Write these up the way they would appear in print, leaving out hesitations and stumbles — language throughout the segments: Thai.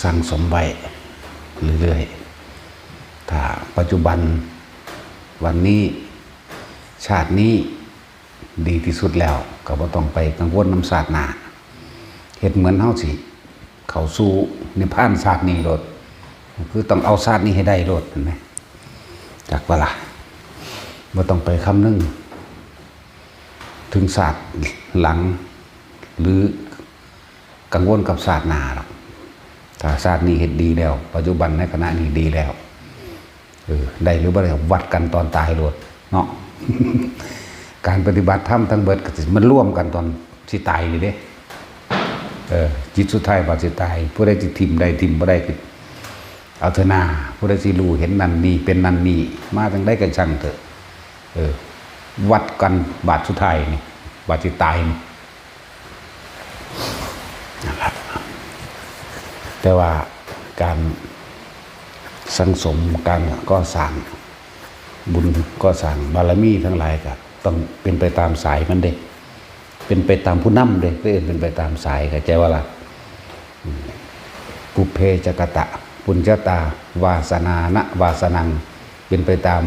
สั่งสมไว้เรื่อยๆถ้าปัจจุบันวันนี้ชาตินี้ดีที่สุดแล้วก็บ่ต้องไปกังวลน้ำศาสตร์หน้าเฮ็ดเหมือนเฮาสิเข้าสู่นิพพานศาสตร์นี้โลดคือต้องเอาศาสตร์นี้ให้ได้โลดเห็นไหมจากเวลาบ่ต้องไปคำนึงถึงศาสตร์หลังหรือกังวลกับศาสตร์หน้าหรอกถ้าศาสตร์นี้เฮ็ดดีแล้วปัจจุบันในขณะนี้ดีแล้วได้หรือบ่ได้วัดกันตอนตายโลดเนาะ การปฏิบัติธรรมทั้งเบิดก็มันร่วมกันตอนสิตายนี่เด้จิตสุดท้ายว่าสิตายผู้ใดสิทิ่มได้ทิ่มบ่ได้ก็เอาเถอะนาผู้ใดสิรู้เห็นนั่นนี่เป็นนั่นนี่มาจังได๋ก็ช่างเถอะวัดกันบาดสุดท้ายนี่บาดสิตายนี่นะครับแต่ว่าการสังสมการก็สร้างบุญก็สร้างบารมีทั้งหลายก็ต้องเป็นไปตามสายมันเด้เป็นไปตามผู้นำเด้เป็นไปตามสายเข้าใจว่าล่ะปุเพจกตะปุญญตาวาสนานะวาสนังเป็นไปตาม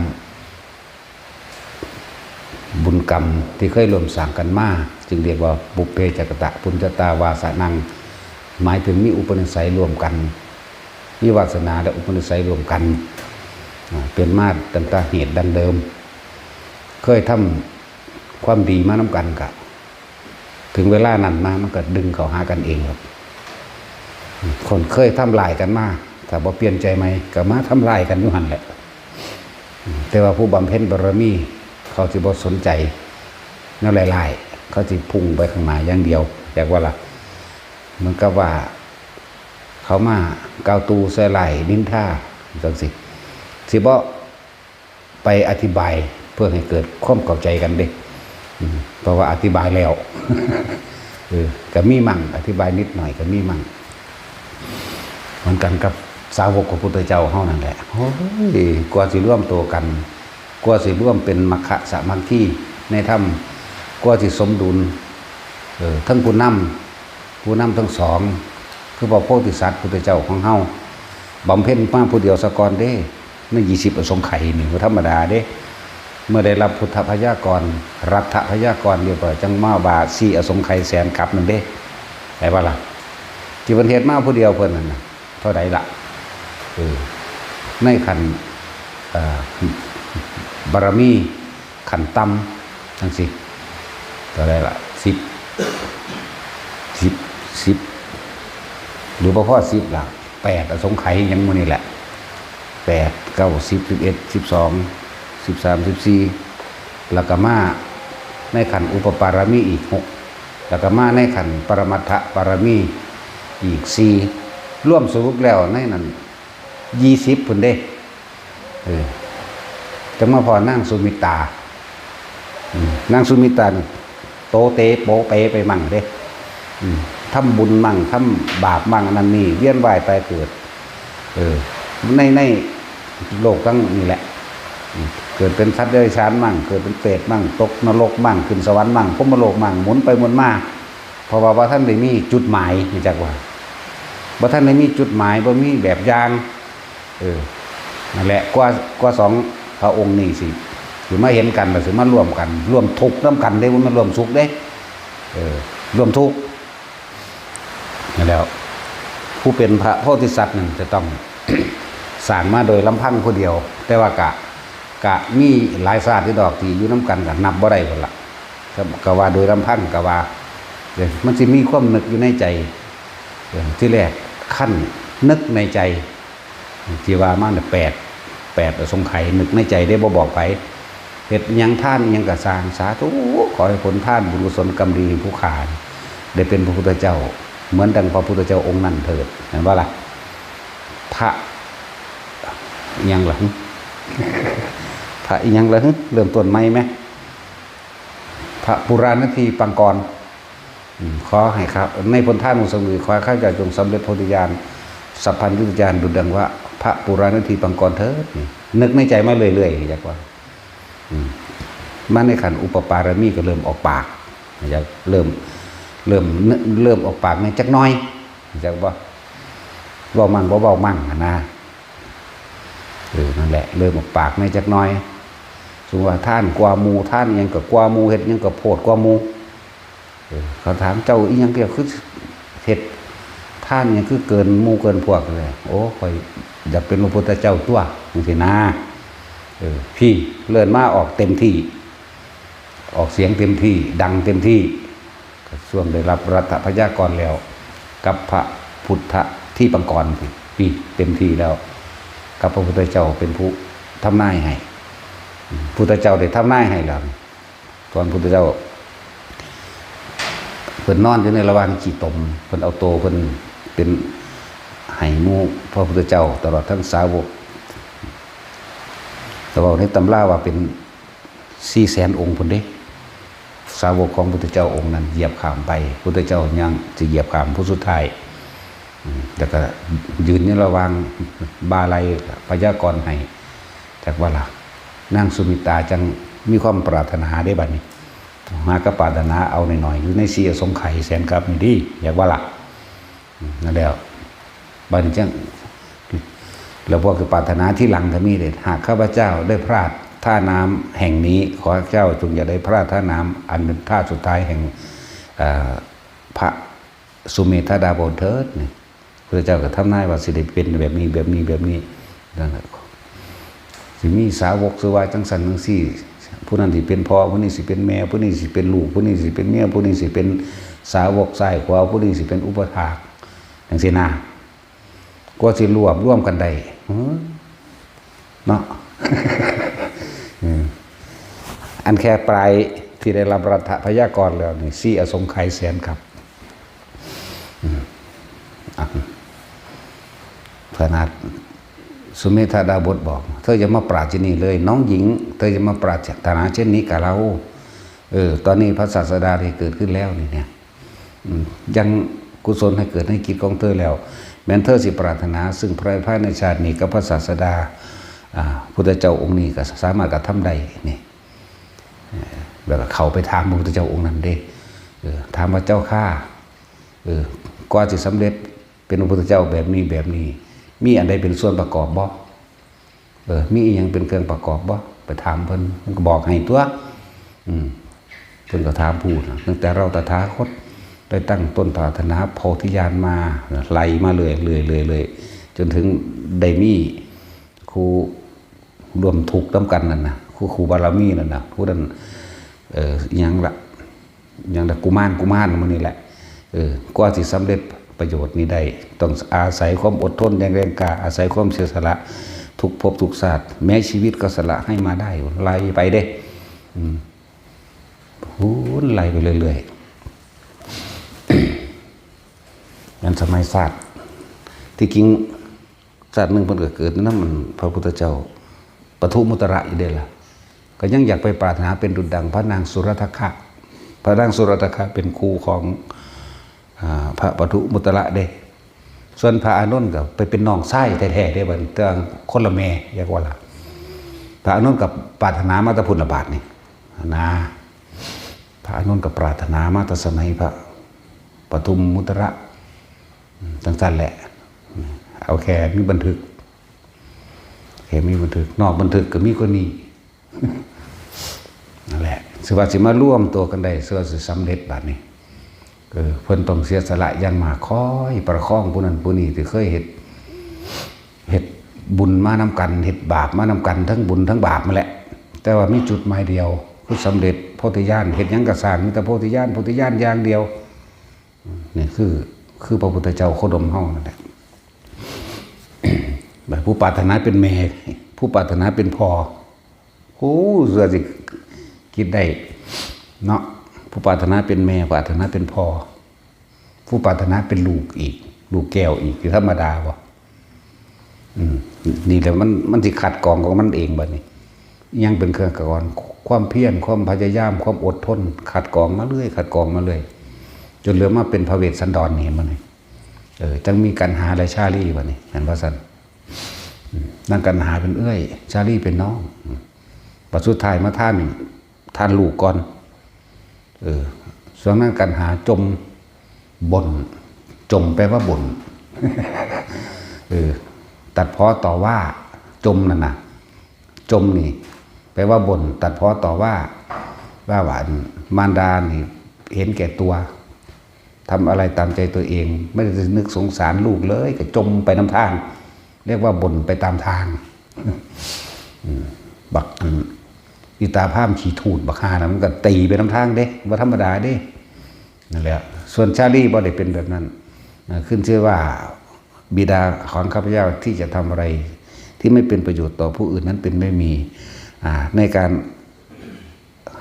บุญกรรมที่เคยร่วมสร้างกันมาจึงเรียกว่าปุเพจกตะปุญญตาวาสนังหมายถึงมีอุปนิสัยรวมกันมีวาสนาและอุปนิสัยรวมกันเป็นมาตั้งแต่เหตุดังเดิมเคยทำความดีมานำกันกับถึงเวลานั้นมามันก็ดึงเขาหากันเองครับคนเคยทำลายกันมาแต่พอเปลี่ยนใจไหมก็มาทำลายกันอยู่หันแหละแต่ว่าผู้บำเพ็ญบารมีเขาสิบ่สนใจแนวลายๆเขาสิพุ่งไปข้างหน้าอย่างเดียวอยากว่าล่ะมันก็ว่าเขามาก้าวตูใส่ไหลนินท่าจังสิบ่ไปอธิบายเพื่อให้เกิดความเข้าใจกันเด้เพราะว่าอธิบายแล้วก็มีมั่งอธิบายนิดหน่อยก็มีมั่งเหมือนกันกับสาวกของพระพุทธเจ้าเฮานั่นแหละโอ้ยกว่าสิร่วมตัวกันกว่าสิร่วมเป็นมัคคะสามัคคีในธรรมกว่าสิสมดุลทั้งผู้นำทั้งสองคือพระโพธิสัตว์พุทธเจ้าของเฮาบำเพ็ญมาผู้เดียวสะก่อนเด้ใน20อสงไขยนี่บ่ธรรมดาเด้เมื่อได้รับพุทธพยากรรัฐพยากรเรียบร้อยจังมาว่า4อสงไขยแสนกลับนั่นเด้ได้บ่ล่ะที่เพิ่นเฮ็ดมาผู้เดียวเพิ่นนั่นน่ะเท่าใดล่ะในขั้นบารมีขั้นต่ำจังซี่เท่าใดล่ะ10หรือบ่พอ10ล่ะ8อสงไขยยังมื้อนี้แหละ8 9 10 11 12 13 14แล้วก็มาในขันอุปปารมีอีก6แล้วก็มาในขันปรมัตถปารมีอีก4ร่วมสรุปแล้วในนั้น20พุ่นเด้จังมาพอนางสุมิตานางสุมิตาโตเตโปเปไปมั่งเด้ทำบุญมั่งทำบาปมั่งนั่นนี่เวียนว่ายตายเกิดในโลกทั้งนี่แหละเกิดเป็นสัตว์เดรัจฉานมั่งเกิดเป็นเปรตมั่งตกนรกมั่งขึ้นสวรรค์มั่งพรหมโลกมั่งหมุนไปหมุนมาเพราะว่าท่านได้มีจุดหมายนี่จักว่าบ่ท่านได้มีจุดหมายบ่มีแบบอย่างนั่นแหละกว่าสองพระองค์นี่สิมาเห็นกันแล้วสิมาร่วมกันร่วมทุกข์นำกันได้บ่แม่นร่วมสุขเด้ร่วมทุกข์นั่นแล้วผู้เป็นพระโพธิสัตว์นั่นจะต้อง สร้างมาโดยลำพังผู้เดียวแต่ว่ากะมีหลายศาสตร์ที่ดอกที่อยู่น้ำกันก็นับบ่ได้พุ่นล่ะก็ว่าโดยลำพังก็ว่ามันสิมีความนึกอยู่ในใจที่แรกขั้นนึกในใจที่ว่ามาเนี่ย8อสงไขยนึกในใจได้บ่บอกไปเฮ็ดหยังท่านหยังก็สร้างสาธุขอให้ผลท่านบุญกุศลกรรมดีผู้ขาได้เป็นพระพุทธเจ้าเหมือนดังพระพุทธเจ้าองค์นั้นเถิดเห็นบ่ล่ะพระยังหลังพระยังหลังเริ่มต้นใหม่ไหมพระปุราณทีปังกรขอให้ครับในผลท่านของสมุขอข้าพเจ้าจงสำเร็จโพธิญาณสัพพัญญุตญาณดุจดังว่าพระปุราณทีปังกรเถิดนึกในใจมาเรื่อยๆอยากว่ามาในขันอุปปารมีก็เริ่มออกปากอยากเริ่มออกปากในจักน้อยอยากว่า เว้ามั่งบ่เว้ามั่งนะนั่นแหละเริ่มออกปากในจักน้อยสมมุติว่าท่านกว่าหมู่ท่านหยังก็กว่าหมู่เฮ็ดหยังก็โพดกว่าหมู่เขาถามเจ้าอีหยังเกี่ยวคือเฮ็ดท่านหยังคือเกินหมู่เกินพวกเลยโอ้ข่อยอยากเป็นพระพุทธเจ้าตัวจังซี่นะพี่เลื่อนมาออกเต็มที่ออกเสียงเต็มที่ดังเต็มที่ช่วงได้รับรัตพยากรแล้วกับพระพุทธที่ปังกรพี่เต็มที่แล้วกับพระพุทธเจ้าเป็นผู้ทำนายให้พุทธเจ้าได้ทำนายให้แล้วตอนพุทธเจ้าเพิ่นนอนอยู่ในระหว่างขี้ตมเพิ่นเอาโตเพิ่นเป็นให้หมู่พระพุทธเจ้าตลอดทั้งสาวกแต่ว่าในตำราว่าเป็น400,000 องค์พุ่นเด้สาวกของพุทธเจ้าองค์นั้นเหยียบข้ามไปพุทธเจ้ายังจะเหยียบข้ามผู้สุดท้ายแต่ก็ยืนในระหว่างบาลัยพยากรณ์ให้จากว่าล่ะนางสุมิตาจังมีความปรารถนาได้บัดนี้มากระปรารถนาเอาหน่อยๆอยู่ใน4อสงไขยแสนกับนี่ดีอยากว่าล่ะนั่นแล้วบัดนี้จังแล้วพวกคือปรารถนาที่หลังก็มีเด็ดหากข้าพเจ้าได้พลาดท่าน้ำแห่งนี้ขอเจ้าจงอย่าได้พลาดท่าน้ำอันเป็นท่าสุดท้ายแห่งพระสุเมธาดาบทเถิดนี่พระเจ้าก็ทำนายว่าสิได้เป็นแบบนี้แบบนี้แบบนี้นั่นแหละสิมีสาวกสวายจังสันจังซี่ผู้นั้นสิเป็นพ่อผู้นี้สิเป็นแม่ผู้นี้สิเป็นลูกผู้นี้สิเป็นเมียผู้นี้สิเป็นสาวกซ้ายขวาผู้นี้สิเป็นอุปถากจังซี่นะก็สิรวบร่วมกันได้เนาะ อันแค่ปลายที่ได้รับรัตพยากรณ์แล้วนี่4อสงไขยแสนครับขนาดสุเมธาดาบทบอกเธอจะมาปราชนี่เลยน้องหญิงเธอจะมาปราชญ์นาเช่นนี้กับเราตอนนี้พระศาสดาได้เกิดขึ้นแล้วนี่เนี่ยยังกุศลให้เกิดให้กิจของเธอแล้วแม้เธอสิปรารถนาซึ่งพระภายในชาตินี้กับพระศาสดาพุทธเจ้าองค์นี้ก็สามารถกระทำได้นี่แบบเขาไปถามพระพุทธเจ้าองค์นั้นเด้ถามว่าเจ้าข้าก่อนจะสำเร็จเป็นพระพุทธเจ้าแบบนี้แบบนี้มีอันใดเป็นส่วนประกอบบ่มีอีหยังเป็นเครื่องประกอบบ่ไปถามเพิ่นมันก็บอกให้ตัวเพิ่นก็ถามพูดตั้งแต่เราตถาคตได้ตั้งต้นปรารถนาโพธิญาณมาไล่มาเลยจนถึงได้มีครูรวมทุกข์นำกันนั่นน่ะครูบารมีนั่นน่ะผู้นั้นยังละกุมารมันนี่แหละกว่าสิสำเร็จประโยชน์นี้ได้ต้องอาศัยความอดทนอย่างแรงกล้าอาศัยความเสียสละทุกภพทุกชาติแม้ชีวิตก็สละให้มาได้ไล่ไปเด้ไล่ไปเรื่อยๆยันสมัยศาสตร์ที่จริงศาสตร์หนึ่งเพิ่นก็เกิดนั่นมันพระพุทธเจ้าปทุมุตระอีเด้ล่ะก็ยังอยากไปปรารถนาเป็นดุจดังพระนางสุรทคะพระนางสุรทคะเป็นครูของพระปทุมุตระเด้ส่วนพระอานนท์ก็ไปเป็นน้องไส้แท้ๆได้บัดเตืองคนละแม่อยากว่าล่ะพระอานนท์กับปรารถนามาตพุทธบาทนี่นะพระอานนท์กับปรารถนามาตสมัยพระปทุมมุตระสั้นๆแหละเอาแค่มีบันทึกนอกบันทึกก็มีคนนี้นั่นแหละสิว่าสิมาร่วมตัวกันได้เพื่อสิสำเร็จบัดนี้เพิ่นต้องเสียสละอย่างมากคอยประคองผู้นั้นผู้นี้ที่เคยเฮ็ดบุญมานำกันเฮ็ดบาปมานำกันทั้งบุญทั้งบาปมาแหละแต่ว่ามีจุดหมายเดียวคือสำเร็จโพธิญาณเฮ็ดหยังก็สร้างมีแต่โพธิญาณอย่างเดียวนี่คือพระพุทธเจ้าโคดมเฮานั่นแหละแบบผู้ปรารถนาเป็นแม่ผู้ปรารถนาเป็นพ่อโอ้เสือสิคิดได้เนาะผู้ปรารถนาเป็นแม่ปรารถนาเป็นพ่อผู้ปรารถนาเป็นลูกอีกลูกแก้วอีกคือธรรมดาบ่นี่แหละมันสิขัดกรองของมันเองบัดนี้ยังเป็นเครื่องกรองความเพียรความพยายามความอดทนขัดกรองมาเรื่อยจนเหลือมาเป็นพระเวสสันดรนี่เห็นบ่นี่จังมีกันหาและชาลีบัดนี้เห็นบ่ซั่นนั่งกันหาเป็นเอ้ยชาลีเป็นน้องปัจสุดท้ายมาท่านลูกก่อนส่วนนั้นกันหาจมบ่นจมแปลว่าบ่น ตัดพ้อต่อว่าจมนั่นนะจมนี่แปลว่าบ่นตัดพ้อต่อว่าหวานมารดานี่เห็นแก่ตัวทำอะไรตามใจตัวเอง ไม่ได้นึกสงสารลูกเลยก็จมไปน้ำทางเรียกว่าบ่นไปตามทางบักอีตาพามขี่ถูดบักฮานะมันก็ตีไปน้ำทางเด้ว่าธรรมดาเด้นั่นแหละส่วนชาลีบ่ได้เป็นแบบนั้นขึ้นชื่อว่าบิดาของข้าพเจ้าที่จะทำอะไรที่ไม่เป็นประโยชน์ต่อผู้อื่นนั้นเป็นไม่มีในการ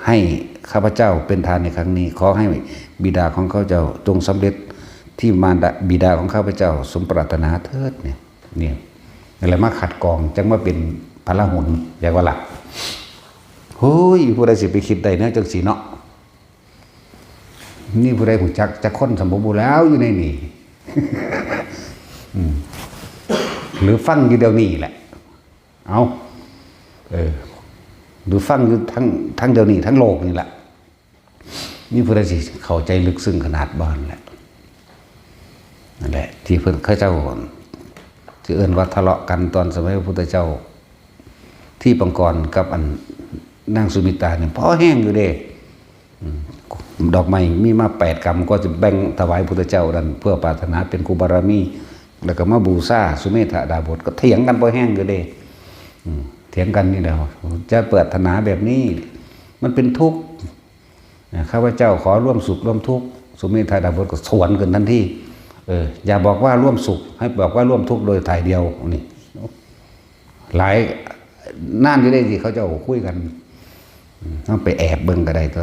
ให้ข้าพเจ้าเป็นทานในครั้งนี้ขอให้บิดาของข้าพเจ้าจงสำเร็จที่มารดาบิดาของข้าพเจ้าสมปรารถนาเถิดเนี่ยอะไรมาขัดกองจังมาเป็นพระหุนอย่างว่าหลักเฮ้ยผู้ใดสิไปคิดได้นะจังสีเนาะนี่ผู้ใดหูจักจะค้นสมบูรณ์แล้วอยู่ในนี่ หรือฟังอยู่เดี๋ยวนี้แหละเอาหรือฟังอยู่ทั้งเดี๋ยวนี้ทั้งโลกนี่แหละนี่ผู้ใดสิเข้าใจลึกซึ้งขนาดบ้านแหละนั่นแหละที่เพิ่นข้าเจ้าที่เอิ้นว่าทะเลาะกันตอนสมัยพระพุทธเจ้าที่ปังกรกับอันนางสุมิตาเนี่ยพอแห้งอยู่เด้ดอกไม้มีมา8 กรัมก็จะแบ่งถวายพุทธเจ้าดันเพื่อปรารถนาเป็นครูบารมีแล้วก็มาบูชาสุเมธดาบทก็เถียงกันพอแห้งอยู่เด้เถียงกันนี่แหละจะปรารถนาแบบนี้มันเป็นทุกข์ข้าพเจ้าขอร่วมสุขร่วมทุกข์สุเมธดาบทก็สวนกันทันทีอย่าบอกว่าร่วมสุขให้บอกว่าร่วมทุกข์โดยถ่ายเดียวนี่หลายน่านอยู่ได้ที่เขาจะคุยกันต้องไปแอบเบิ่งก็ได้ตัว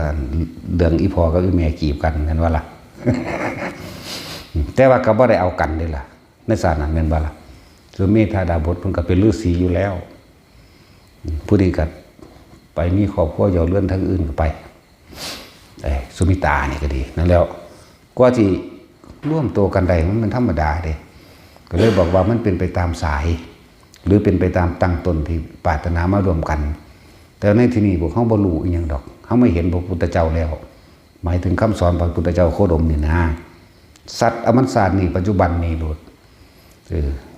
เดืองอีพอกับอีเมียกีบกันเห็นว่าล่ะ แต่ว่าก็บ่ได้เอากันเลยล่ะในศาสนาเห็นว่าล่ะสุเมธดาบทเพิ่นก็เป็นฤาษีอยู่แล้วผู้นี้ก็ไปมีครอบครัวอยู่เรือนทางอื่นก็ไปสุมิตานี่ก็ดีนั่นแล้วกว่าที่ร่วมตัวกันได้มันธรรมดาเด้ก็เลยบอกว่ามันเป็นไปตามสายหรือเป็นไปตามตั้งต้นที่ปรารถนามารวมกันแต่ในที่นี้พวกเขาบ่รู้อีหยังดอกเขาไม่เห็นพระพุทธเจ้าแล้วหมายถึงคำสอนพระพุทธเจ้าโคดมนี่นะสัตว์อมตะศาสตร์นี่ปัจจุบันนี่โลด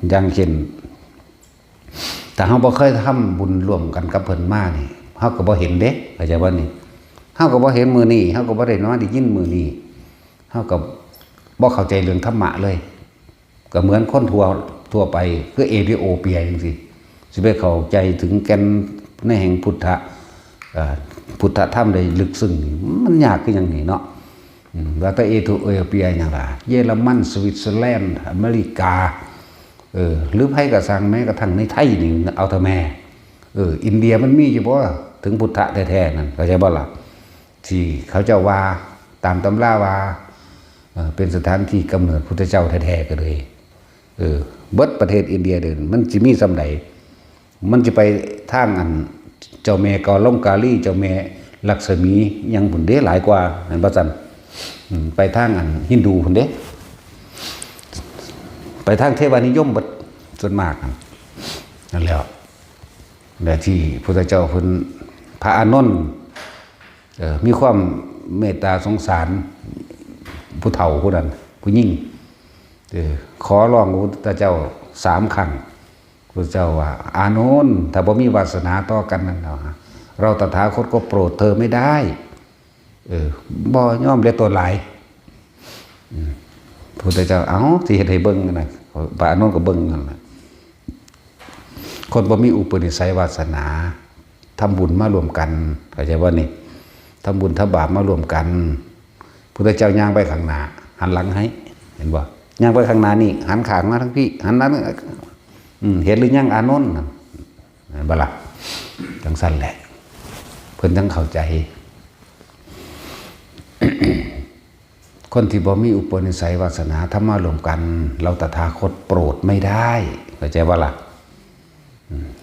อย่างเช่นแต่เขาบ่เคยทำบุญร่วมกันกับเพิ่นมานี่เขาก็บ่เห็นเด้เข้าใจบ่นี่เขาก็บ่เห็นมือนี้เขาก็บ่ได้น้อยได้ยินมือนี้เขาก็บ่เข้าใจเรื่องธรรมะเลยก็เหมือนคนทั่วไปคือเอธิโอเปียจังซี่สิไปเข้าใจถึงแก่นในแห่งพุทธธรรมได้ลึกซึ้งมันยากคือหยังนี่เนาะว่าแต่เอธิโอเปียหยังล่ะเยอรมันสวิตเซอร์แลนด์อเมริกาหรือไผก็สั่งแม้กระทั่งในไทยนี่เอาแต่แม่อินเดียมันมีอยู่บ่ถึงพุทธะแท้ๆนั่นเข้าใจบ่ล่ะที่เขาเจ้าว่าตามตำราว่าเป็นสถานที่กำเนิดพุทธเจ้าแท้ๆก็เลยเบิดประเทศอินเดียเดินมันสิมีส่ำใดมันจะไปทางอันเจ้าแม่กอลงกาลีเจ้าแม่ลักษมียังพุ่นเด้หลายกว่าอันบ่ซั่นไปทางอันฮินดูพุ่นเด้ไปทางเทวานิยมเบิดส่วนมากนั่นแหละและที่พุทธเจ้าเพิ่นพระอานนท์มีความเมตตาสงสารผู้เฒ่าผู้นั้นผู้ยิ่งขอร้องพระพุทธเจ้า3 ครั้งพระเจ้าว่าอานนท์ถ้าบ่มีวาสนาต่อกันนั่นเราตถาคตก็โปรดเธอไม่ได้บ่ยอมเลียตัวหลายพระพุทธเจ้าเอ้าสิเฮ็ดให้เบิ่งนะพระอานนท์ก็เบิ่งนั่นแหละคนบ่มีอุปนิสัยวาสนาทำบุญมารวมกันเข้าใจว่านี่ทำบุญทำบาปมารวมกันพุทธเจ้าย่างไปข้างหน้าหันหลังให้เห็นบ่ย่างไปข้างหน้านี่หันข้างมาทั้งพี่หันนั้นเห็นหรือยังอานนท์บ่ล่ะจังซั่นแหละเพิ่นจังเข้าใจ คนที่บ่มีอุปนิสัยวาสนาทำมารวมกันเราตถาคตโปรดไม่ได้เข้าใจว่าล่ะ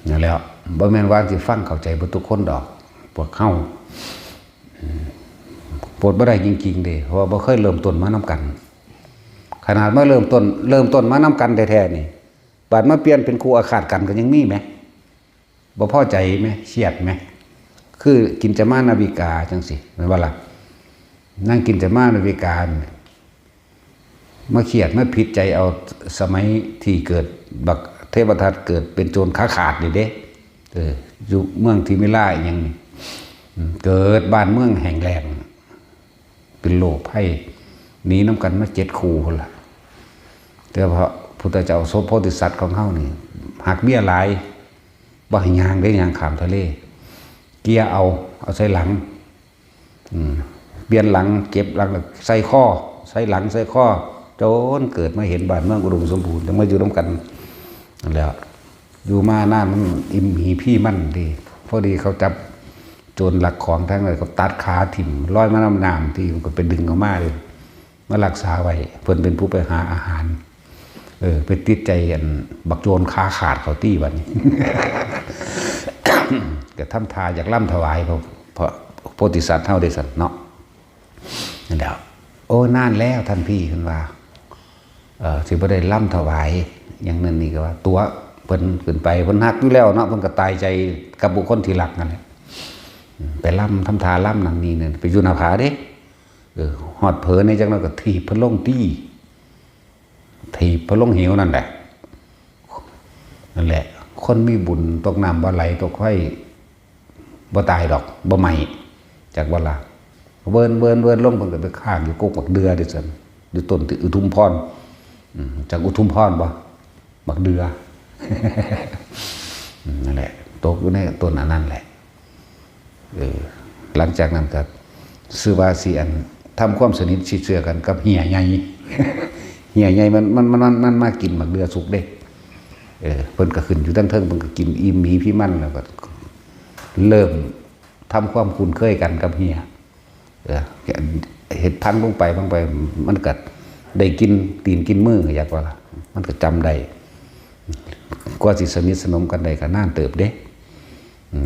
นั่นแล้วบ่แม่นว่าสิฟังเข้าใจบ่ทุกคนดอกพวกเฮาโปรดบ่ได้จริงๆเด้เพราะว่าบ่เคยเริ่มต้นมานำกันขนาดเมื่อเริ่มต้นมานำกันแท้ๆนี่บาดมาเปลี่ยนเป็นคู่อาฆาตกันก็ยังมีมั้ยบ่พอใจมั้ยเครียดมั้ยคือกินจะมานาวิกาจังซี่แม่นว่าล่ะนั่งกินจะมานาวิกา มาเครียดมาผิดใจเอาสมัยที่เกิดบักเทพทัตเกิดเป็นโจรขาขาดนี่เด้อยู่เมืองที่ไม่ล่าอย่างนี้เกิดบ้านเมืองแห่งแรงเป็นโลกให้หนีน้ำกันมา7 คู่คนละแต่พระพุทธเจ้าโสโพธิสัตว์ของเฮานี่หักเบี้ยหลายบ่ให้ยางได้ยางขามทะเลเกียร์เอาใส่หลังเบี้ยหลังเก็บหลังใส่ข้อใส่หลังใส่ข้อจนเกิดมาเห็นบ้านเมืองอุดมสมบูรณ์จะมาอยู่ร่วมกันแล้วอยู่มาหน้ามันอิ่มหีพี่มั่นดีพอดีเขาจับโจรหลักของทั้งเลยเขาตัดขาถิ่มร้อยมาน้ำที่มันก็ไปดึงออกมาเลยมารักษาไว้เพิ่นเป็นผู้ไปหาอาหารไปติดใจอันบักโจรขาขาดเขาตี้วันนี้ ก็ทำทาอยากล่ำถวายเพราะโพธิสัตว์เท่าได้สัตว์เนาะนั่นแหละโอ้นานแล้วท่านพี่ขึ้นว่าสิบ่ได้ล่ำถวายอย่างนั้นนี่ก็ว่าตัวเพิ่นขึ้นไปเพิ่นฮักอยู่แล้วเนาะเพิ่นก็ตายใจกับบุคคลที่รักนั่นแหละไปล่ำทำทาล่ำนั่นนี่เนี่ยไปอยู่หน้าผาเด้หอดเผลอในจังนั้นก็ถีบเพิ่นลงตี้ถีบเพิ่นลงเหวนั่นแหละคนมีบุญตกน้ำบ่ไหลตกไฟบ่ตายดอกบ่ไหมจากบ่ละเวินลงเพิ่นก็ไปข้างอยู่กกบักเดือดิซั่นอยู่ต้นที่อุทุมพรจากอุทุมพรบ่บักเดือ นั่นแหละตกอยู่ในต้นอันนั้นแหละหลังจากนั้นก็ซื้อว่าสิอันทำความสนิทชิดเชื่อกันกับเหี่ยใหญ่ เหี่ยใหญ่มันมากินบักเดือสุกเด้เพิ่นก็ขึ้นอยู่ตั้งเทิงเพิ่นก็กินอิ่มมีพี่มั่นแล้วก็เริ่มทำความคุ้นเคยกันกับเหี่ยเห็ดพันลงไปมันก็ได้กินตีนกินมืออยากว่าล่ะมันก็จำได้กว่าสิสนิทสนมกันได้ก็น่านเติบเด้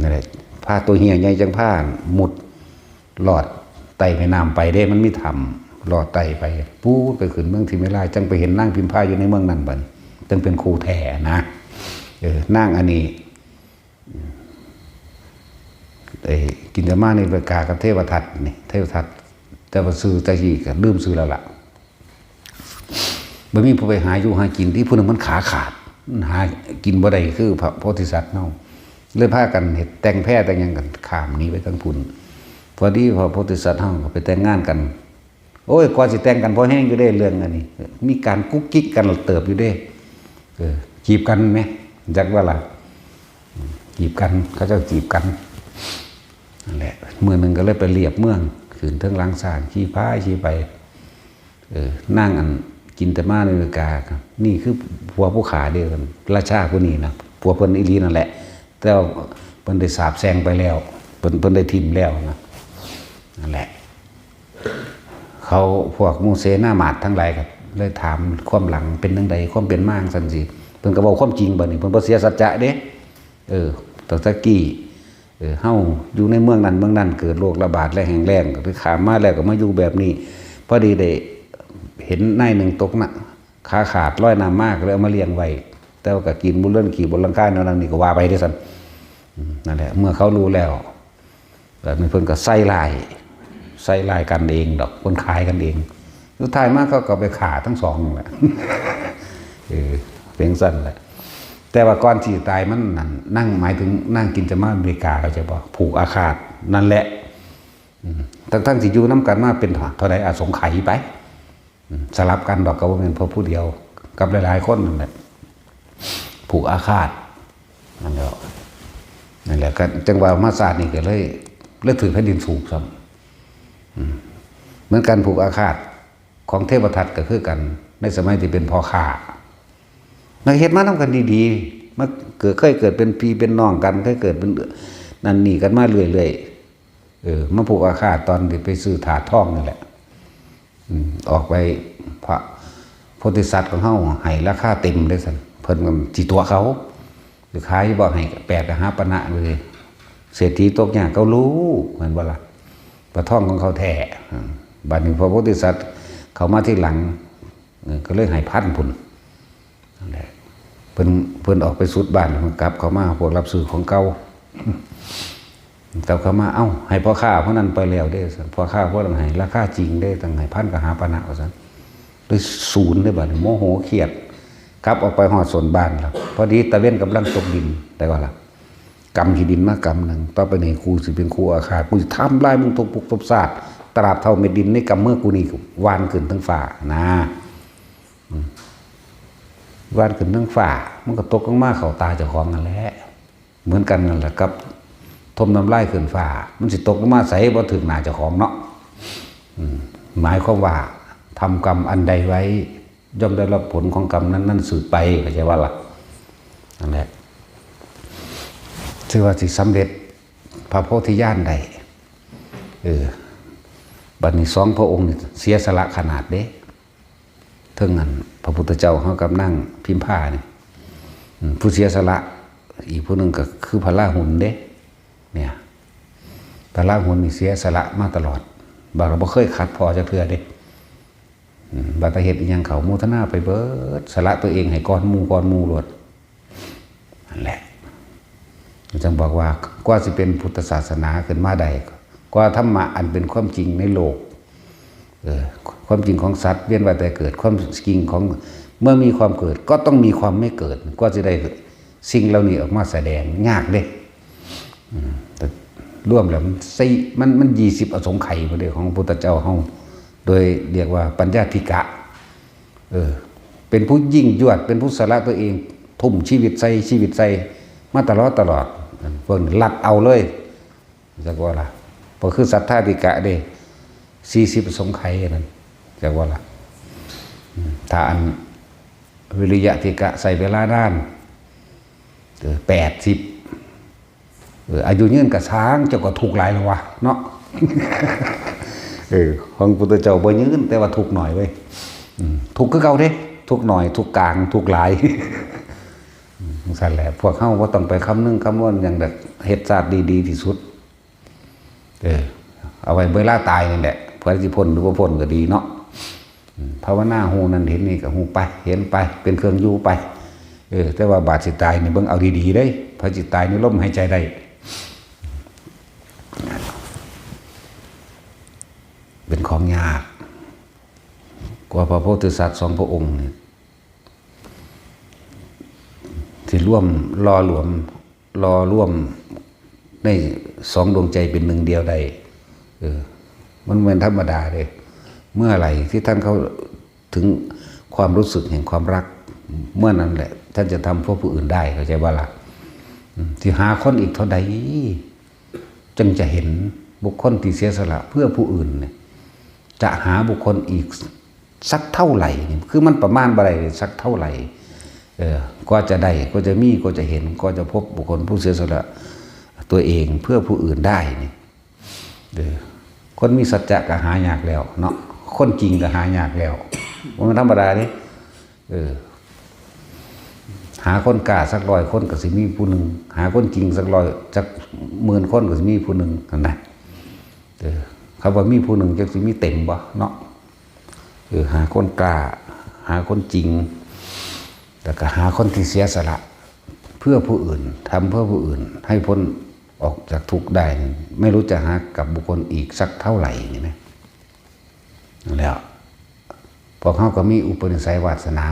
นั่นแหละผ้าตัวเหี่ยใหญ่จังผ้ามุดหลอดไตไปน้ำไปเด้มันไม่ทำหลอดไตไปปู๊ดไปขึ้นเมืองที่ไม่ลายจังไปเห็นนั่งพิมพ์ผ้าอยู่ในเมืองนั้นบัดจึงเป็นครูแท้นะนั่งอันนี้กินจะมาในประกาศกับเทวทัตนี่เทวทัตแต่ว่าซื้อใจอีกลืมซื้อแล้วล่ะบ่มีผู้ไปหาอยู่หากินที่ผู้นึงมันขาขาดหากินบ่ได้คือพระโพธิสัตว์เนาะเลยพากันเฮ็ดแต่งแพร่แต่งหยังกันข้ามนี้ไปทั้งพุ่นพอดีพระโพธิสัตว์เฮาก็ไปแต่งงานกันโอ้ยกว่าสิแต่งกันพอแห้งอยู่ได้เรื่องอันนี้มีการกุ๊กกิ๊กกันเติบอยู่ได้จีบกันไหมจักว่าล่ะจีบกันเขาเจ้าจีบกันนั่นแหละเมื่อหนึ่งก็เลยไปเรียบเมืองขืนเทิงล้างสารขี่พายขี่ไปนั่งอันกินแต่มาในอเมริกานี่คือผัวผู้ขาเดียวกันราชาผู้นี้นะผัวเพิ่นอีลีนั่นแหละแต่เพิ่นได้สาบแซงไปแล้วเพิ่นได้ทิมแล้วนะนั่นแหละเขาพวกมูเสนาหมาดทั้งหลายครับเลยถามความหลังเป็นจังใดความเป็นมาจังซั่นสิเพิ่นก็บอกความจริงบัดนี้เพิ่นบ่เสียสัจจะเด้ตะกี้เฮาอยู่ในเมืองนั้นเกิดโรคระบาดและแห้งแล้งก็คือขามมาแล้วก็มาอยู่แบบนี้พอดีได้เห็นนายหนึ่งตกน่ะขาขาดร้อยน้ำมากแล้วเอามาเลี้ยงไว้แต่ว่าก็กินบุญเลื่อนขี่บนร่างกายนั่นนี่ก็ว่าไปด้วยซ้ำนั่นแหละเมื่อเขารู้แล้วแบบนี้เพิ่นก็ใส่ลายกันเองดอกคนขายกันเองสุดท้ายมากเขาก็ไปขาทั้งสองแหละเป็นสั้นแหละแต่ว่าก่อนที่ตายมันนั่งหมายถึงนั่งกินจะมาอเมริกาเขาจะบอกผูกอาฆาตนั่นแหละทั้งที่อยู่น้ำกันมาเป็นเท่าไรอาสงไขยไปสลับกันดอกกระว่าเป็นพอผู้เดียวกับหลายๆคนนั่นแหละผูกอาฆาตนั่นแหละก็จังหวะมาศาสตร์นี่ก็เลยถือแผ่นดินสูงซ้ำเหมือนกันผูกอาฆาตของเทพทัตก็คือกันในสมัยที่เป็นพ่อข้าในเหตุมาทำกันดีๆมาเคยเกิดเป็นพี่เป็นน้องกันเคยเกิดเป็นนั่นนี่กันมาเรื่อยๆมาผูกอาฆาตตอนที่ไปซื้อถาดทองนี่แหละออกไปพระโพธิสัตว์ของเฮาให้ราคาเต็มเลยสันเพิ่นกันจีตัวเขาหรือขายบอกให้8 5 ปณะเลยเศรษฐีตกยากเขารู้เหมือนบ่ล่ะปลาท่องของเขาแท้บัดนี้พระโพธิสัตว์เขามาที่หลังก็เลยให้พันพุ่นนั่นแหละเพิ่นออกไปสุดบ้านมันกลับเขามาพวกรับซื้อของเก่าแต่เขามาให้พ่อข้าเพราะนั้นไปแล้วได้พ่อข้าเพราะนั้นให้ราคาจริงได้ตั้งให้1,000 กับ5 ปณะว่าซั่น เลยศูนย์ได้บัดนี้โมโหเครียดกลับออกไปหอดสวนบ้านแล้วพอดีตะเว้นกำลังตกดินได้ว่าล่ะกำขี้ดินมากำหนึ่งต่อไปนี้กูสิเป็นครูอาฆาตกูจะทำลายมึงทุบปุกทุบศาสตร์ตราบเท่าเม็ดดินในกำมือกูนี่วานขึ้นทั้งฝ่านะวานขึ้นทั้งฝ่ามันก็ตกลงมาเข้าตาเจ้าของนั่นแหละเหมือนกันนั่นแหละกับทมน้ำลายขึ้นฝ่ามันสิตกลงมาใส่บ่ถึงหน้าเจ้าของเนาะหมายความว่าทำกรรมอันใดไว้ย่อมได้รับผลของกรรมนั้นสืบไปเข้าใจว่าล่ะนั่นแหละชื่อว่าสิสำเร็จพระโพธิญาณใดบัดนี้2 พระองค์เสียสละขนาดเด้เท่านั้นพระพุทธเจ้าเขากับนั่งพิมพ์ผ้านี่ผู้เสียสละอีกผู้หนึ่งก็คือพระราหุลเด้เนี่ยพระราหุลนี่เสียสละมาตลอดบางเราบ่เคยขัดพอจะเทื่อเด้บาตาเหตุยังเขาโมทนาไปเบิดสละตัวเองให้ก้อนมูรวดนั่นแหละจึงบอกว่ากว่าสิเป็นพุทธศาสนาขึ้นมาใดกว่าธรรมะอันเป็นความจริงในโลกความจริงของสัตว์เวียนว่ายตายเกิดความจริงของเมื่อมีความเกิดก็ต้องมีความไม่เกิดก็จะได้สิ่งเหล่านี้ออกมาแสดงยากเด้แต่ร่วมแล้วมัน20 อสงไขยประเดี๋ยวของพระพุทธเจ้าเฮาโดยเรียกว่าปัญญาธิกะเป็นผู้ยิ่งยวดเป็นผู้สละตัวเองทุ่มชีวิตใส่มาตลอดเพิ่นลัดเอาเลยจักว่าล่ะเพราะคือสัทธาธิกะเด้40 อสงไขยนั่นจักว่าล่ะถ้าอันวิริยะธิกะใส่เวลานาน80อายุยืนกับช้างเจ้าก็ถูกหลายแล้ววะเนาะของพุทธเจ้าบ่ยืนแต่ว่าถูกหน่อยเว้ยถูกคือเก่าเด้ถูกหน่อยถูกกลางถูกหลายสั่นแหละพวกเฮาบ่ต้องไปคำนึงคำนวณอย่างแบบเฮ็ดศาสตร์ดีที่สุดเอาไว้เวลาตายนี่แหละเพื่อสิพ้นหรือบ่พ้นก็ดีเนาะภาวนาฮู้นั่นเห็นนี่ก็ฮู้ไปเห็นไปเป็นเครื่องอยู่ไปแต่ว่าบาดสิตายนี่เบิ่งเอาดีๆเด้พระจิตตายนี่ลมหายใจได้เป็นของยากกว่าพระโพธิสัตว์2 พระองค์นี่ที่ร่วมรอร่วมใน2 ดวงใจเป็น1 เดียวได้มันเป็นธรรมดาเลยเมื่อไหร่ที่ท่านเขาถึงความรู้สึกแห่งความรักเมื่อนั้นแหละท่านจะทำเพื่อผู้อื่นได้เข้าใจว่าล่ะที่หาคนอีกเท่าใดจึงจะเห็นบุคคลที่เสียสละเพื่อผู้อื่นเนี่ยจะหาบุคคลอีกสักเท่าไหร่คือมันประมาณอะไรสักเท่าไหร่ก็จะได้ก็จะมีก็จะเห็นก็จะพบบุคคลผู้เสียสละตัวเองเพื่อผู้อื่นได้นี่คนมีสัจจะก็หายากแล้วเนาะคนจริงก็หายากแล้วมันธรรมดาเนี่ยหาคนกล้าสัก100 คนก็สิมีผู้หนึ่งหาคนจริงสัก10,000 คนก็สิมีผู้หนึ่งนั่นแหละเขาว่ามีผู้หนึ่งจะสิมีเต็มบ่เนาะหาคนกล้าหาคนจริงแต่ก็หาคนที่เสียสละเพื่อผู้อื่นทำเพื่อผู้อื่นให้พ้นออกจากทุกข์ได้ไม่รู้จะหากับบุคคลอีกสักเท่าไหร่นี่นะแล้วพวกเขาก็มีอุปนิสัยวาสนา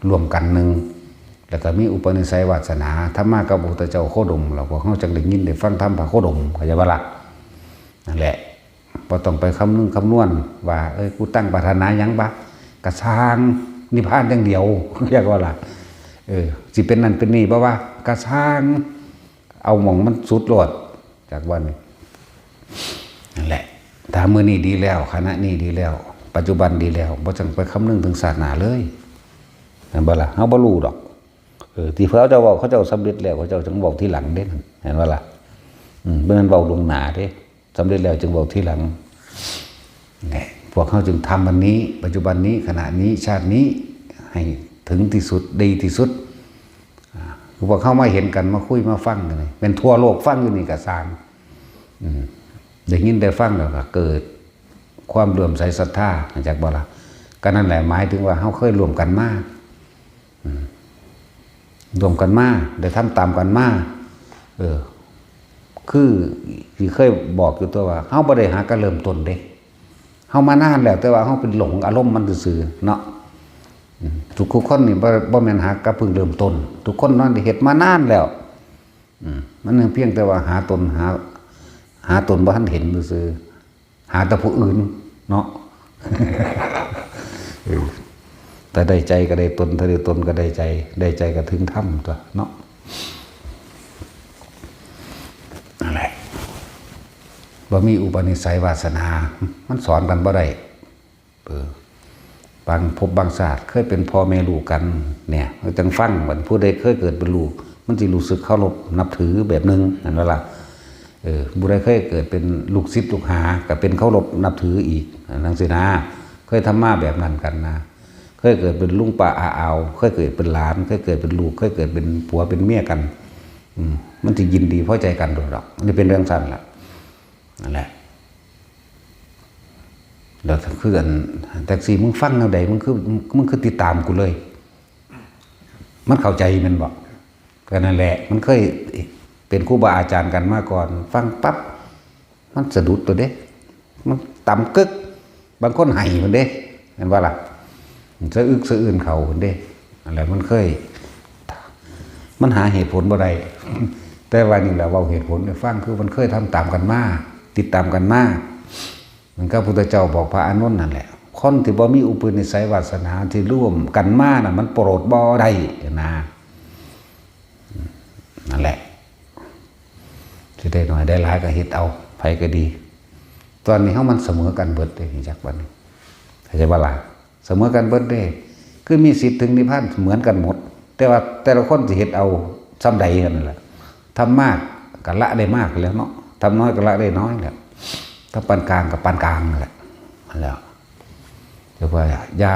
รวมกันหนึ่งแล้วก็มีอุปนิสัยวาสนาธรรมะกับพระพุทธเจ้าโคดมเราพวกเขาจังได้ยินได้ฟังธรรมพระโคดมเข้าใจบ่ล่ะนั่นแหละพอต้องไปคำนึงคำนวณว่ากูตั้งปรารถนาหยังบ่กระสร้างนิพพานอย่างเดียวเรียกว่าล่ะสิเป็นนั่นเป็นนี่บ่ว่ากระสร้างเอาหม่องมันสุดโลดจากวันนี้นั่นแหละถ้ามื้อนี้ดีแล้วคณะนี้ดีแล้วปัจจุบันดีแล้วบ่จังไปคำนึงถึงศาสนาเลยนั่นบ่ล่ะเฮาบ่รู้ดอกที่เขาเจ้าบอกเขาเจ้าสำเร็จแล้วเขาเจ้าจึงบอกที่หลังเด้เห็นว่าล่ะเมื่อนั้นเบาลงหนาเด้สำเร็จแล้วจึงบอกที่หลังนี่พวกเขาจึงทำวันนี้ปัจจุบันนี้ขณะนี้ชาตินี้ให้ถึงที่สุดดีที่สุดพวกเขามาเห็นกันมาคุยมาฟังกันเป็นทั่วโลกฟังอยู่นี่กับสร้างได้ยินได้ฟังแล้วก็เกิดความรวมใสศรัทธาจากบ่ล่ะก็นั่นแหละหมายถึงว่าเขาเคยรวมกันมากรวมกันมาได้ทำตามกันมาคือที่เคยบอกอยู่ตัวว่าเฮาบ่ได้หาการเริ่มต้นเด้เฮามานานแล้วแต่ว่าเฮาเป็นหลงอารมณ์มันซื่อๆเนาะ ทุกคนนี่บ่แม่นหาก็เพิ่งเริ่มต้นทุกคนนั่นเฮ็ดมานานแล้วมันเพียงแต่ว่าหาตนบ่ทันเห็นซื่อหาแต่ผู้อื่นเนาะแต่ได้ใจก็ได้ตนถ้าได้ตนก็ได้ใจก็ถึงธรรมตัวเนาะอะไรบ่มีอุปนิสัยวาสนามันสอนกันบ่ได้บางพบบางศาสตร์เคยเป็นพ่อแม่ลูกกันเนี่ยจังฟังเหมือนผู้ใดเคยเกิดเป็นลูกมันสิรู้สึกเคารพนับถือแบบนึงนั่นว่าล่ะผู้ใดเคยเกิดเป็นลูกศิษย์ลูกหาก็เป็นเคารพนับถืออีกนั่นสินะเคยทำมาแบบนั้นกันนะเคยเกิดเป็นลุงป้าอาเอาเคยเกิดเป็นหลานเคยเกิดเป็นลูกเคยเกิดเป็นผัวเป็นเมียกันมันจะยินดีพอใจกันโดยหรอกนี่เป็นเรื่องสั้นละนั่นแหละแล้วคือกันแท็กซี่มึงฟังแนวใดมึงคือติดตามกูเลยมันเข้าใจมันบอกก็นั่นแหละมันเคยเป็นครูบาอาจารย์กันมาก่อนฟังปั๊บมันสะดุดตัวเด้มันต่ำกึกบางคนไห้มันเด้เห็นว่าล่ะสะอึกสะอื่นเขาเด้อะไรมันเคยมันหาเหตุผลบ่ได้แต่ว่านี่แหละว่าเหตุผลในฟังคือมันเคยทำตามกันมาติดตามกันมามันก็พุทธเจ้าบอกพระอานนท์นั่นแหละคนที่บ่มีอุปนิสัยวาสนาที่ร่วมกันมาน่ะมันโปรดบ่ได้นะนั่นแหละที่ได้หน่อยได้หลายก็เฮ็ดเอาไผก็ดีตอนนี้เฮามันเสมอกันเบิดเด้จักวันนี้เข้าใจบ่ล่ะเสมอกันเบิดเด้คือมีสิทธิ์ถึงนิพพานเหมือนกันหมดแต่ว่าแต่ละคนสิเฮ็ดเอาซ้ำใดกันนั่นแหละทำมากก็ละได้มากแล้วเนาะทำน้อยก็ละได้น้อยแล้วถ้าปานกลางกับปานกลางนั่นแหละนั่นแล้วเรียกว่าอย่า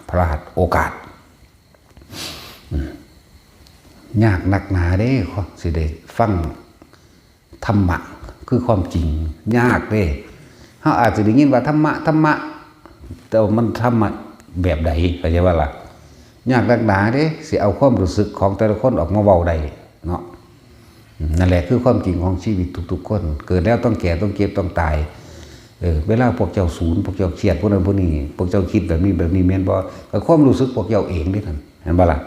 พลาดโอกาสยากหนักหนาเด้สิได้ฟังธรรมะคือความจริงยากเด้เฮาอาจจะได้ยินว่าธรรมะแต่มันธรรมะแบบใดเข้าใจว่าล่ะยากหนักหนาเด้สิเอาความรู้สึกของแต่ละคนออกมาเว้าได้เนาะนั่นแหละคือความจริงของชีวิตทุกๆคนเกิดแล้วต้องแก่ต้องเก็บต้องตายเวลาพวกเจ้าศูนย์พวกเจ้าเครียดพวกนั้นพวกนี้พวกเจ้าคิดแบบนี้แม่นบ่ก็ความรู้สึกพวกเจ้าเองนี่ท่านเห็นบ่ล่ะ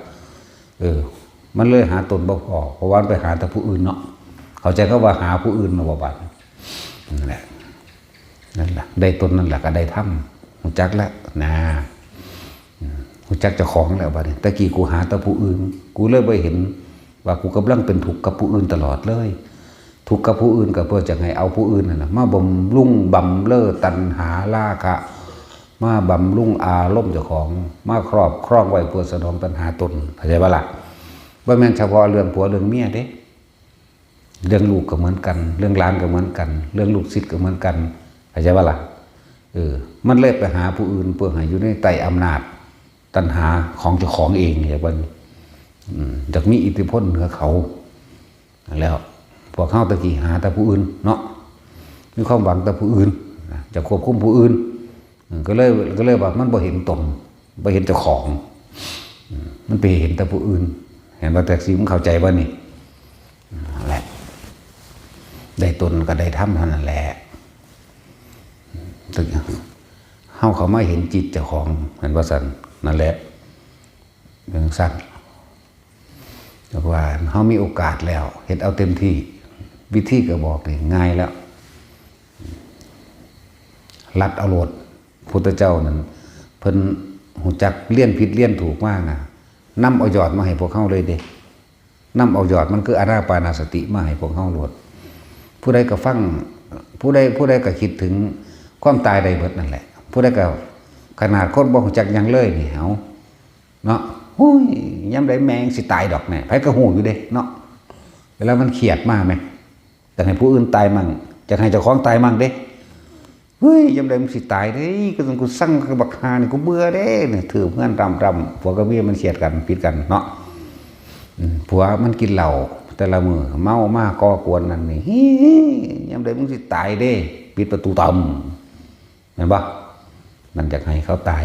มันเลยหาตนบ่พอเพราะว่าไปหาแต่ผู้อื่นเนาะเข้าใจก็ว่าหาผู้อื่นมาบ่บัดนั่นแหละได้ตนนั่นแหละก็ได้ธรรมรู้จักแล้วนะรู้จักเจ้าของแล้วบัดนี้ตะกี้กูหาแต่ผู้อื่นกูเลยบ่เห็นว่ากูกำลังเป็นทุกข์กับผู้อื่นตลอดเลยทุกข์กับผู้อื่นก็เพื่อจะให้เอาผู้อื่นน่ะมาบำรุงบำเรอตัณหาราคะมาบำรุงอารมณ์เจ้าของมาครอบครองไว้เพื่อสนองตัณหาตนเข้าใจบ่ล่ะบ่แม่นเฉพาะเรื่องผัวเรื่องเมียเด้เรื่องลูกก็เหมือนกันเรื่องหลานก็เหมือนกันเรื่องลูกศิษย์ก็เหมือนกันเข้าใจบ่ล่ะมันเลยไปหาผู้อื่นเพื่อให้อยู่ในใต้อำนาจตัณหาของเจ้าของเองอย่างว่าจากมีอิทธิพลเหนือเขาแล้วพวกเขาตะกี้หาแต่ผู้อื่นเนาะมีความหวังแต่ผู้อื่นจะควบคุมผู้อื่นก็เลยว่ามันบ่เห็นตนบ่เห็นเจ้าของมันไปเห็นแต่ผู้อื่นเห็นว่าแต่สิมันเข้าใจว่านี่แหละได้ตนก็ได้ธรรมเท่านั้นแหละตึกเขามาเห็นจิตเจ้าของเห็นว่าสั่นนั่นแหละเรื่องสั้นแต่ว่าเขามีโอกาสแล้วเห็นเอาเต็มที่วิธีก็บอกเลยง่ายแล้วรัดเอาโลดพุทธเจ้านั้นเพิ่นหูจักเลี่ยนผิดเลี่ยนถูกมากนะนำเอายอดมาให้พวกเขาเลยเด้นำเอายอดมันคืออานาปานสติมาให้พวกเขาโลดผู้ใดก็ฟังผู้ใดก็คิดถึงความตายใดเบิดนั่นแหละผู้ใดก็ขนาดคนบ่หูจักยังเลยนี่เฮาเนาะโอ้ยยามใดแมงสิตายดอกแน่ไผก็ฮู้อยู่เด้เนาะเวลามันเครียดมากมั้ยแต่ให้ผู้อื่นตายมั่งจะให้เจ้าของตายมั่งเด้เฮ้ยยามใดมันสิตายเด้ก็ต้องกูสั่งบักหานี่กูเบื่อเด้เนี่ยถือเพื่อนรำผัวกับเมียมันเครียดกันผิดกันเนาะผัวมันกินเหล้าแต่ละมื้อเมามากก่อกวนนั่นนี่ยามใดมึงสิตายเด้ปิดประตูต่ำเห็นบ่มันอยากให้เขาตาย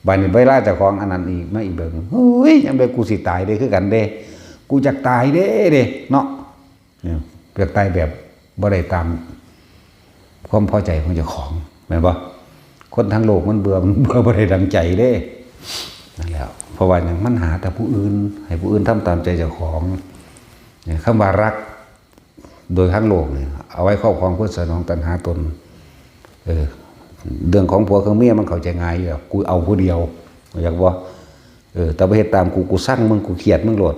บัดนี้เวลาเจ้าของอันนั้นอีกมาอีกแบบเฮ้ยยังไดกูสิตายเด้คือกันเด้กูอยากตายเด้เนาะอยากตายแบบบ่ได้ตามความพอใจของเจ้าของแม่นบ่ คนทั้งโลกมันเบื่อบ่ได้ดังใจเด้นั่นแหละเพราะว่าอย่างมันหาแต่ผู้อื่นให้ผู้อื่นทำตามใจเจ้าของเนี่ยคำว่ารักโดยทั้งโลกเนี่ยเอาไว้ครอบครองเพื่อสนองตัณหาตนเรื่องของผัวของเมียมันเข้าใจง่ายอยู่กูเอาผู้เดียวอยากว่าแต่ไปเหตุตามกูสร้างมึงกูเขียดมึงโหลด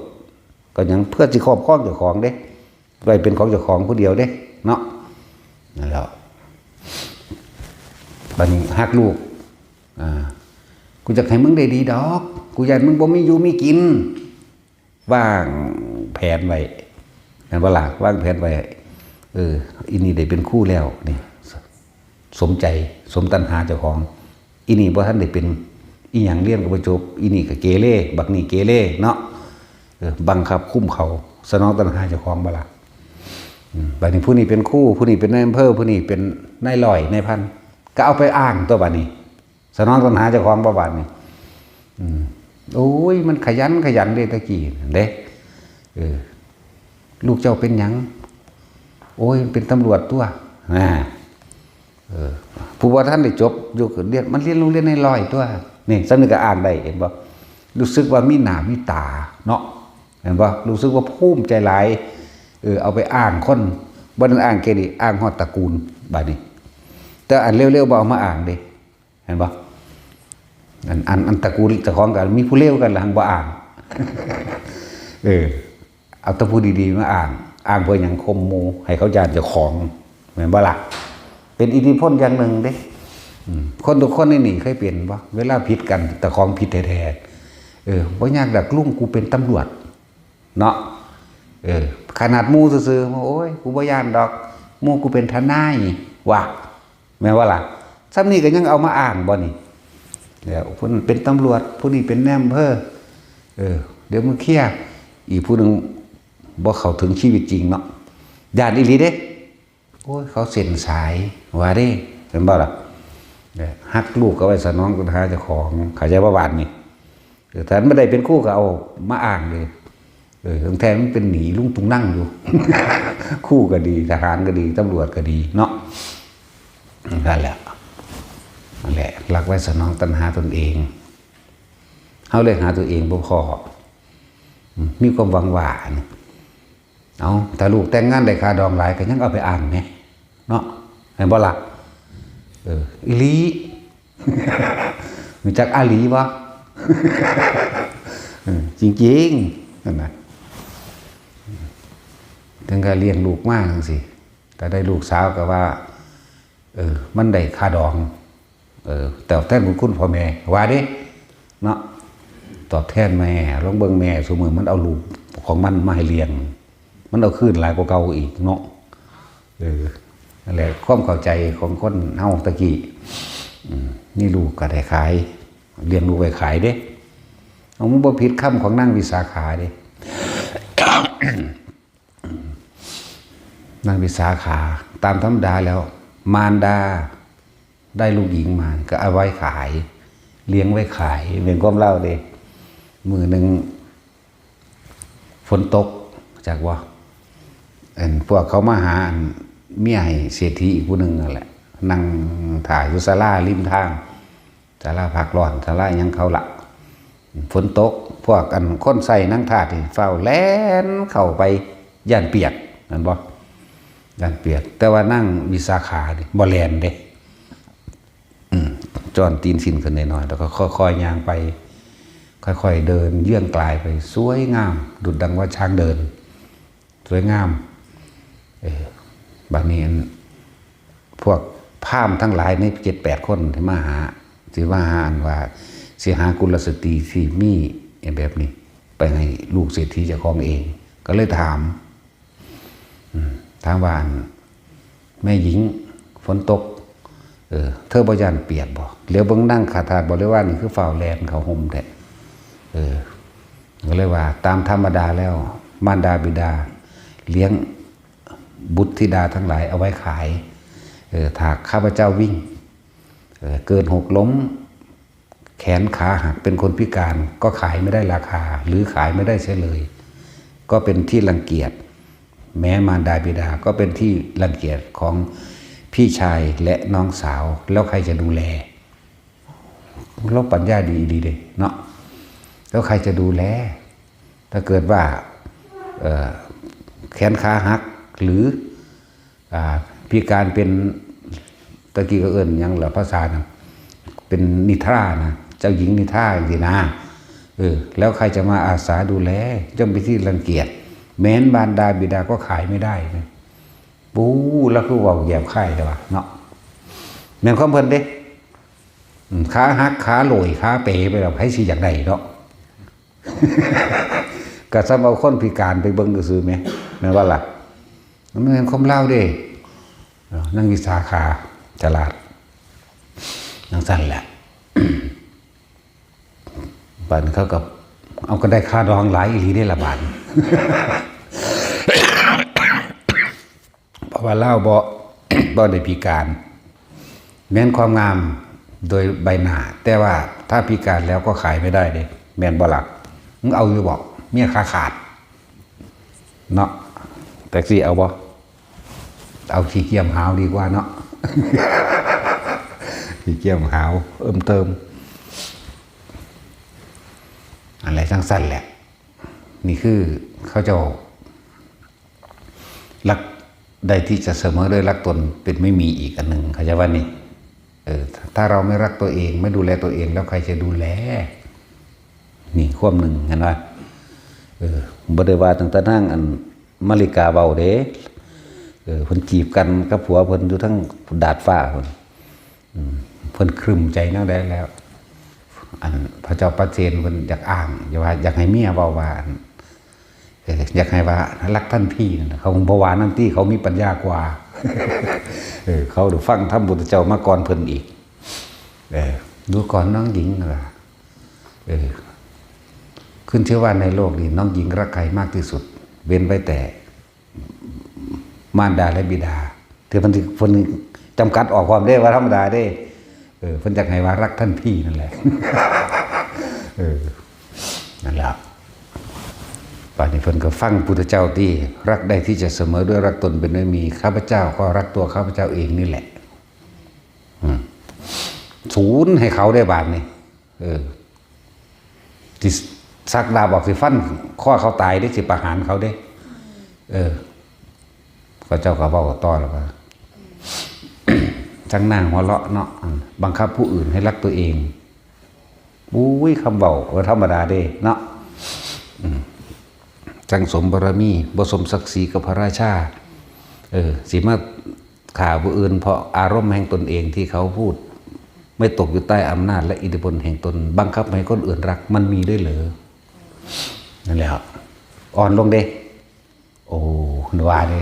ก็ยังเพื่อจะครอบครองเจ้าของเด้ไว้เป็นของเจ้าของผู้เดียวเด้เนาะนั่นแหละบัดนี้ฮักลูกกูจะให้มึงได้ดีดอกกูอยากมึงบ่มีอยู่มีกินว่างแผนไว้นั่นว่าหลักว่างแผนไว้อินี่ได้เป็นคู่แล้วนี่สมใจสมตัณหาเจ้าของอินี่บ่ท่านได้เป็นอีหยังเรียนก็บ่จบอินี่ก็เกเรบักนี่เกเรเนาะบังคับคุ้มเขาสนองตัณหาเจ้าของบ่ล่ะบัดนี้ผู้นี้เป็นคู่ผู้นี้เป็นนายอำเภอผู้นี้เป็นนายร้อยนายพันก็เอาไปอ้างตัวบัดนี้สนองตัณหาเจ้าของบ่บัดนี้โอ้ยมันขยันเด้ตะกี้เด้ลูกเจ้าเป็นหยังโอ้ยเป็นตำรวจตัวผู้ว่าท่านได้จบอยู่เรียนมันเรียนโรงเรียนในร้อยตัวนี่สำนึกก็อ่านได้เห็นบ่รู้สึกว่ามีหน้ามีตาเนาะเห็นบ่รู้สึกว่าภูมิใจหลายเอาไปอ้างคนบ่ได้อ้างแค่นี้อ้างฮอดตระกูลบัดนี้แต่อันเร็วๆบ่เอามาอ้างเด้เห็นบ่อันตระกูลเจ้าของกันมีผู้เลวกันล่ะบ่อ้างเอาแต่ผู้ดีๆมาอ้างเพื่อหยังคมหมู่ให้เขาญาติเจ้าของแม่นบ่ล่ะเป็นอิทธิพลอย่างหนึ่งเด้คนทุกคนนี่เคยเป็นบ่เวลาผิดกันแต่ของผิดแท้ๆบ่ยากดักลุงกูเป็นตำรวจเนาะขนาดหมู่ซื่อๆโอ้ยกูบ่ย่านดอกหมู่กูเป็นทนายว่ะแม่นว่าล่ะซ้ำนี้ก็ยังเอามาอ้างบ่นี่เดี๋ยวผู้นั้นเป็นตำรวจผู้นี้เป็นแนมเภอเดี๋ยวมึงเคลียร์อีกผู้นึงบ่เข้าถึงชีวิตจริงเนาะญาติอีหลีเด้โอ้ยเขาเส้นสายว่าเด้เห็นบ่ล่ะฮักลูกก็ไว้สนองตัณหาเจ้าของเข้าใจว่าบาดนี่แต่ไม่ได้เป็นคู่ก็เอามาอ้างเลยทั้งแท้มันเป็นหนีลุงตุงนั่งอยู่ คู่ก็ดีทหารก็ดีตำรวจก็ดีเนาะนั่นแหละรักไว้สนองตัณหาตนเองเขาเลยหาตัวเองบ่พอมีความหวังหวานเอาแต่ลูกแต่งงานได้ค่าดองหลายก็ยังเอาไปอ่านไหมเนาะเห็นบ่ล่ะอีหลีรู้จักอาหลีบ่จริงๆนั่นน่ะถึงก็เลี้ยงลูกมากจังซี่แต่ได้ลูกสาวก็ว่ามันได้ค่าดองแต่แทนบุญคุณพ่อแม่ว่าเด้เนาะตอบแทนแม่ลองเบิ่งแม่ซุมื้อมันเอาลูกของมันมาให้เลี้ยงมันเอาคืนหลายกว่าเก่าอีกเนาะนั่นแหละความเข้าใจของคนเฮาตะกี้นี่ลูกก็ได้ขายเลี้ยงลูกไว้ขายเด้เอามันบ่ผิดคำของนางวิสาขาเด้ นางวิสาขาตามธรรมดาแล้วมารดาได้ลูกหญิงมาก็เอาไว้ขายเลี้ยงไว้ขายเป็นความเล่าเด้มือหนึ่งฝนตกจากว่าพวกเขามาหาเมียให้เศรษฐีอีกผู้หนึ่งนั่นแหละนั่งถ่ายอยู่ศาลาริมทางศาลาพักร้อนศาลายังเขาละฝนตกพวกคนใส่นั่งท่าที่เฝ้าแล่นเข้าไปย่านเปียกนั่นบ่ย่านเปียกแต่ว่านั่งวิสาขาดิบ่แลนเด้จอนตีนสินขึ้นหน่อยๆแล้วก็ค่อยๆย่างไปค่อยๆเดินเยื่องกลายไปสวยงามดุจดังว่าช้างเดินสวยงามบางนี้พวกพราหมณ์ทั้งหลายใน7-8 คนที่มาหาสิว่าหาอันว่าสิหากุลสตรีที่มีแบบนี้ไปให้ลูกเศรษฐีเจ้าของเองก็เลยถามว่าแม่หญิงฝนตกเธอบ่ย่านเปียกบ่เหลียวเบิ่งนั่งขาทาสบริวารนี่คือฝ่าวแลนเขาห่มแท้ก็เลยว่าตามธรรมดาแล้วมารดาบิดาเลี้ยงบุตรธิดาทั้งหลายเอาไว้ขายถ้าข้าพเจ้าวิ่งเกิดหกล้มแขนขาหักเป็นคนพิการก็ขายไม่ได้ราคาหรือขายไม่ได้เสียเลยก็เป็นที่รังเกียจแม้มารดาบิดาก็เป็นที่รังเกียจของพี่ชายและน้องสาวแล้วใครจะดูแล เราปัญญาดีเด้เนาะแล้วใครจะดูแลถ้าเกิดว่าแขนขาหักหรือพิการเป็นตะกี้ก็เอิ้นยังเหลือภาษานะเป็นนิทรานะเจ้าหญิงนิทราอย่างนี้นะแล้วใครจะมาอาสาดูแลย่อมเป็นที่รังเกียจแม้นบารดาบิดาก็ขายไม่ได้นะปู้แล้วคือว่าแยบไข่แต่ว่าเนาะแม่นความเพิ่นเด้ขาหักขาโหลยขาเป๋ไปแล้วให้สิอย่างใดเนาะ ก็ซ้ำเอาคนพิการไปเบิ่งซื่อๆแม่แม่นว่าล่ะมันเป็นความเล่าเด้นั่งวิสาขาฉลาดนั่งสั่นแหละ บัดเขากับเอาก็ได้ค่าดองหลายอีหลีได้ละบาท เพราะว่าเล่าบ่ได้พิการแม้นความงามโดยใบหน้าแต่ว่าถ้าพิการแล้วก็ขายไม่ได้เด้แม่นบ่ล่ะมึงเอาอยู่บอกเมียขาดเนาะแท็กซี่เอาบ่เอาขี้เกียจหาวดีกว่าเนาะ ขี้เกียจหาวเติมอะไรทั้งสั้นแหละนี่คือเขาจะรักได้ที่จะเสมอด้วยรักตนเป็นไม่มีอีกอันหนึ่งเขาจะว่านี่ถ้าเราไม่รักตัวเองไม่ดูแลตัวเองแล้วใครจะดูแลนี่ควบหนึ่งเห็นไหมบ่ได้ว่าตั้งแต่นั่งอันมาริกาเบาเด้เพิ่นจีบกันกับผัวเพิ่นอยู่ทั้งดาดฟ้าเพิ่นครึมใจนั่งได้แล้วอันพระเจ้าประเจนเพิ่นอยากอ้างอยากให้เมียเว้าว่าอยากให้ว่ารักท่านพี่นั่นเขาบ่ว่านั่นที่เขามีปัญญากว่า เขาดูฟังธรรมพุทธเจ้ามาก่อนเพิ่นอีกดูก่อนน้องหญิงล่ะขึ้นเชื่อว่าในโลกนี้น้องหญิงรักใครมากที่สุดเว้นไว้แต่มารดาและบิดาที่มันคนจำกัดออกความได้ว่าธรรมดาได้เพิ่นอยากให้ว่ารักท่านพี่นั่นแหละ นั่นแหละป่านนี้เพิ่นก็ฟังพุทธเจ้าที่รักได้ที่จะเสมอด้วยรักตนเป็นไม่มีข้าพเจ้าก็รักตัวข้าพเจ้าเองนี่แหละศูนย์ให้เขาได้บาทนี่ที่ซักดาบอกสิฟันข้อเขาตายได้สิประหารเขาได้พระเจ้าก็บอกต่อแล้วว่า จังนางหัวเราะเนาะบังคับผู้อื่นให้รักตัวเองอุ้ยคำเบาธรรมดาเด้เนาะจังสมบารมีบ่สมศักดิ์ศรีกับพระราชาสิมาข่าวผู้อื่นเพราะอารมณ์แห่งตนเองที่เขาพูดไม่ตกอยู่ใต้อำนาจและอิทธิพลแห่งตนบังคับให้คนอื่นรักมันมีด้วยเหรอนั่นแหละอ่อนลงเด้โอ้หนูว่าเด้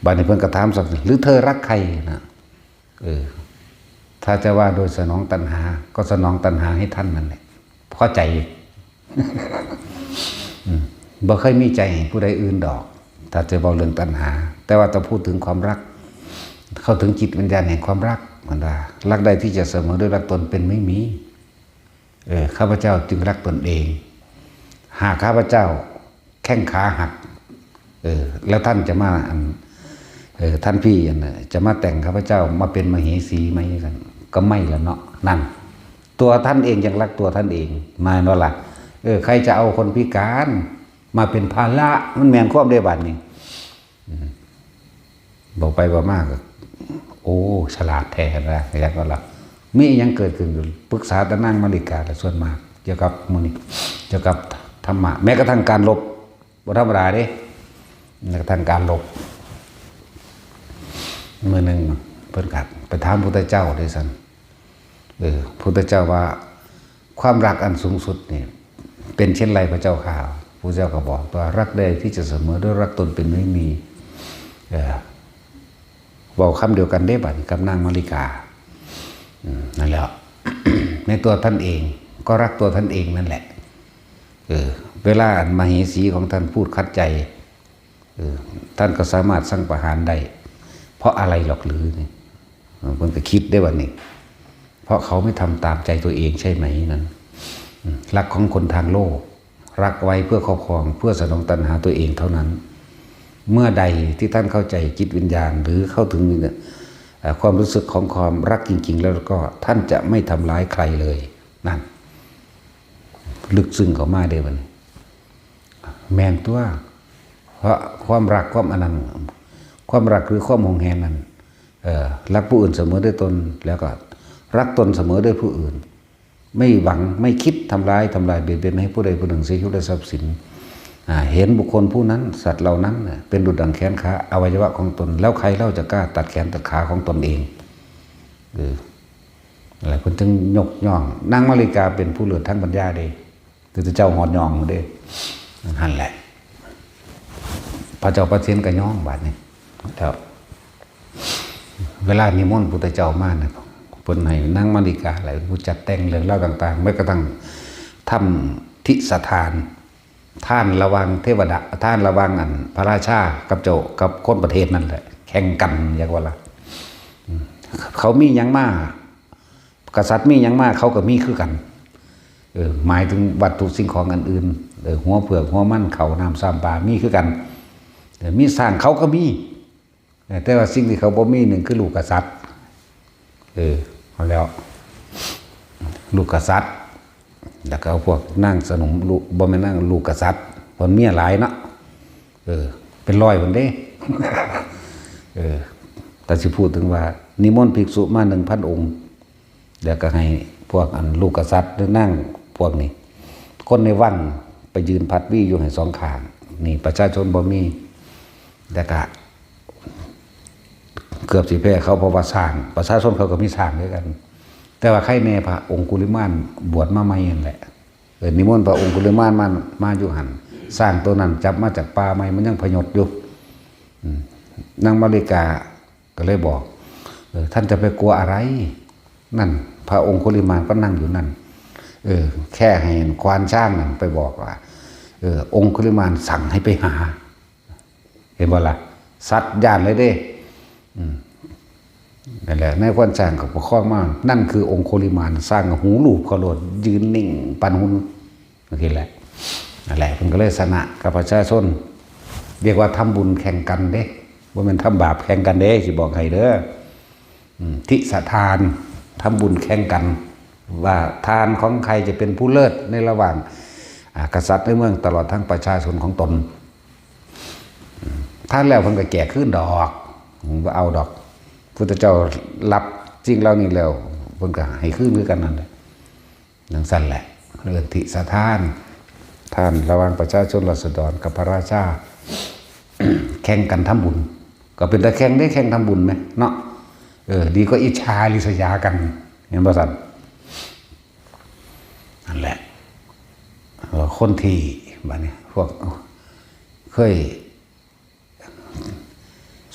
บัดนี้เพิ่นก็ถามสักหรือเธอรักใครนะถ้าจะว่าโดยสนองตัณหาก็สนองตัณหาให้ท่านนั่นแหละพอใจ บ่เคยมีใจให้ผู้ใดอื่นดอกถ้าจะบอกเรื่องตัณหาแต่ว่าต้องพูดถึงความรักเข้าถึงจิตวิญญาณแห่งความรักมันว่ารักใดที่จะเสมอด้วยรักตนเป็นไม่มีข้าพเจ้าจึงรักตนเองหากข้าพเจ้าแข้งขาหักแล้วท่านจะมาท่านพี่จะมาแต่งข้าพเจ้ามาเป็นมเหสีไหมกันก็ไม่ละเนาะนั่นตัวท่านเองยังรักตัวท่านเองมาเนาะล่ะใครจะเอาคนพิการมาเป็นภาระมันแม่นความได้บัดนี้บอกไปว่ามากโอ้ฉลาดแท้นะอย่างก็ละมียังเกิดขึ้นปรึกษาตะนั่งมาริกาแต่ส่วนมากเกี่ยวกับมื้อนี้เกี่ยวกับธรรมะแม้กระทั่งการลบบ่ธรรมดาเด้แม้กระทั่งการลบมื้อนึงเพิ่นกัดไปถามพุทธเจ้าได้ซั่นพุทธเจ้าว่าความรักอันสูงสุดนี่เป็นเช่นไรพระเจ้าข่าวพระเจ้าก็บอกว่ารักใดที่จะเสมอด้วยรักตนเป็นไม่มีบอกคำเดียวกันได้บัดกับนางมาริกานั่นแหละ ในตัวท่านเองก็รักตัวท่านเองนั่นแหละเวลามเหสีของท่านพูดคัดใจท่านก็สามารถสั่งประหารได้เพราะอะไรหรอกหรือเนี่ยมันก็คิดได้ว่านี่เพราะเขาไม่ทำตามใจตัวเองใช่ไหมนั้นรักของคนทางโลกรักไว้เพื่อครอบครองเพื่อสนองตัณหาตัวเองเท่านั้นเมื่อใดที่ท่านเข้าใจจิตวิญญาณหรือเข้าถึง ความรู้สึกของความรักจริงๆแล้วก็ท่านจะไม่ทำร้ายใครเลยนั่นลึกซึ้งเข้ามาเด้มันแมนตัวเพราะความรักความอนันต์ความรักหรือความหวงแหนนั้นรักผู้อื่นเสมอด้วยตนแล้วก็รักตนเสมอด้วยผู้อื่นไม่หวังไม่คิดทำร้ายเบียดเบียนให้ผู้ใดผู้หนึ่งเสียชีวิตและทรัพย์สินเห็นบุคคลผู้นั้นสัตว์เหล่านั้นเป็นดุจดังแขนขาอวัยวะของตนแล้วใครเล่าจะกล้าตัดแขนตัดขาของตนเองอะไรคนจึงยกย่องนางมาริกาเป็นผู้เลิศทั้งปัญญาเด้คือเจ้าหอดย่องเด้หันแหละพระเจ้าประเทศก็ย่องบาดนี้แล้วเวลานิมนต์พุทธเจ้ามาเนี่ยเพิ่นให้นางมาริกาอะไรผู้จัดแต่งเรื่องเล่าต่างๆไม่กระทั่งทำทิสถานท่านระวังเทวดาท่านระวังอันพระราชากับเจ้ากับคนประเทศนั่นแหละแข่งกันอย่างว่าละเขามียังมากกษัตริย์มียังมากเขาก็มีคือกันหมายถึงวัตถุสิ่งของอันอื่นหัวเผือกหัวมั่นเขาน้ำซ้ำปลามีคือกันมีสร้างเขาก็มีแต่ว่าสิ่งที่เขาบ่มีหนึ่งคือลูกกษัตริย์เอาแล้วลูกกษัตริย์แล้วก็เอาพวกนั่งสนมลูกบ่แม่นนั่งลูกกษัตริย์คนเมียหลายเนาะเป็นร้อยคนเด้ แต่สิพูดถึงว่านิมนต์ภิกษุมา 1,000 องค์แล้วก็ให้พวกอันลูกกษัตริย์หรือนั่งพวกนี้คนในวังไปยืนพัดวี่อยู่ให้สองข้างนี่ประชาชนบ่มีแล้วก็เกือบสิแพ้เขาเพราะว่าสร้างประชาชนเขาก็มีสร้างด้วยกันแต่ว่าใครแน่พระองคุลิมานบวชมาใหม่นั่นแหละนิมนต์พระองคุลิมานมาอยู่หันสร้างตัวนั้นจับมาจากป่าใหม่มันยังพยศอยู่นางมาริกาก็เลยบอกท่านจะไปกลัวอะไรนั่นพระองคุลิมานก็นั่งอยู่นั่นแค่ให้ควานช้างนั่นไปบอกว่าองคุลิมานสั่งให้ไปหาเห็นบ่ล่ะสัตว์ย่านเลยเด้นั่นแหละในควานช้างกับประคองมานั่นคือองคุลิมานสร้างหูลูบเขาโลดยืนนิ่งปันหุ่นนี่แหละนั่นแหละมันก็เลยสนะกับประชาชนเรียกว่าทำบุญแข่งกันเด้ว่ามันทำบาปแข่งกันเด้สิบอกให้เด้อทิสทานทำบุญแข่งกันว่าทานของใครจะเป็นผู้เลิศในระหว่างกษัตริย์ในเมืองตลอดทั้งประชาชนของตนท่านแล้วเพิ่นก็แก่ขึ้นดอกว่าเอาดอกพุทธเจ้ารับจริงแล้วนี่แล้วเพิ่นก็ให้ขึ้นด้วยกันนั่นแหละนั่นสั่นแหละเรื่องทิสทานท่านระหว่างประชาชนราษฎรกับพระราชา แข่งกันทำบุญก็เป็นแต่แข่งได้แข่งทำบุญไหมเนาะดีก็อิจฉาริษยากันเห็นป่ะสันนั่นแหละคนที่บ้านนี้พวกเคย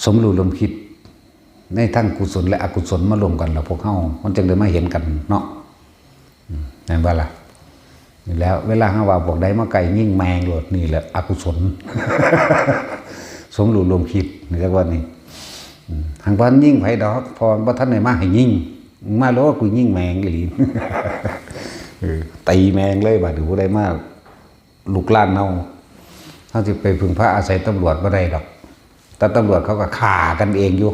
สมรู้ร่วมคิดในทั้งกุศลและอกุศลมารวมกันแล้วพวกเฮามันจึงได้มาเห็นกันเนาะเห็นป่ะล่ะนี่แล้วเวลาเฮาว่าพวกใดมาไก่ยิ่งแมงโลดนี่แหละอกุศล สมรู้ร่วมคิดนี่จักว่านี่ทางบ้านยิ่งไผดอกพอบ่ทันได้มาให้ยิ่งมาแล้วกูยิ่งแมงอีหลี ตีแมงเลยบาดหรือผู้ใดมาลุกล้านเฮาสิไปพึ่งพระอาศัยตำรวจบ่ได้ดอกแต่ตำรวจเขาก็ฆ่ากันเองอยู่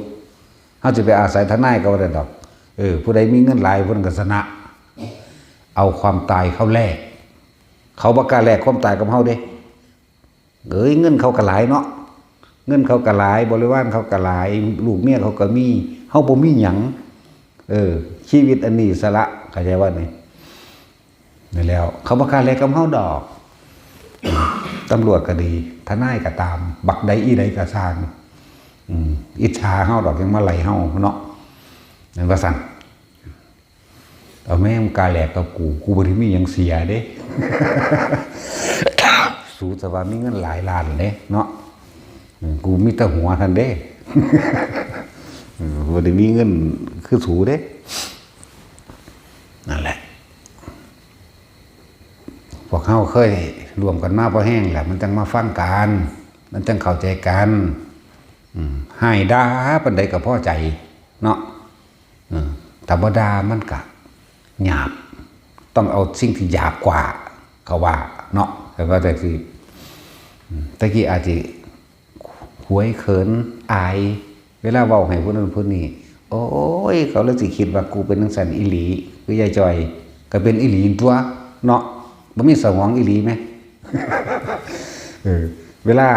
เฮาสิไปอาศัยทนายก็บ่ได้ดอกผู้ใดมีเงินหลายเพิ่นก็ชนะเอาความตายเข้าแลกเขาบ่กล้าแลกความตายกับเฮาเด้เงินเขาก็หลายเนาะเงินเขาก็หลายบริวารเขาก็หลายลูกเมียเขาก็มีเฮาบ่มีหยังชีวิตอันนี้สละเข้าใจว่านี่นั่นแล้วเขาบ่กล้าแลกกับเฮาดอกตำรวจก็ดีทนายก็ตามบักใดอีใดก็สร้างอิจฉาเฮาดอกยังมาไล่เฮาเนาะนั่นว่าซั่นเอาแม่งกล้าแลกกับกูบ่ได้มีหยังเสียเด้ สูสว่ามีเงินหลายล้านเด้เนาะกูมีแต่หัวท่านเด้ บ่ได้มีเงินคือสูเด้นั่นแหละพวกเฮาเคยรวมกันมาพอแห้งแหละมันจังมาฟังกันมันจังเข้าใจกันให้ด่าปานใดก็พอใจเนาะธรรมดามันก็หยาบต้องเอาสิ่งที่หยาบกว่าเขาว่าเนาะแต่ว่าแต่คือตะกี้อาจจะหวยเขินอายเวลาเว้าให้ผู้นั้นผู้นี้ โอ้ยเขาเลยสิคิดว่ากูเป็นจังซั่นอีหลีคือยายจอยก็เป็นอีหลีตัวเนาะบ่มีสมองอีหลีไหม เวลา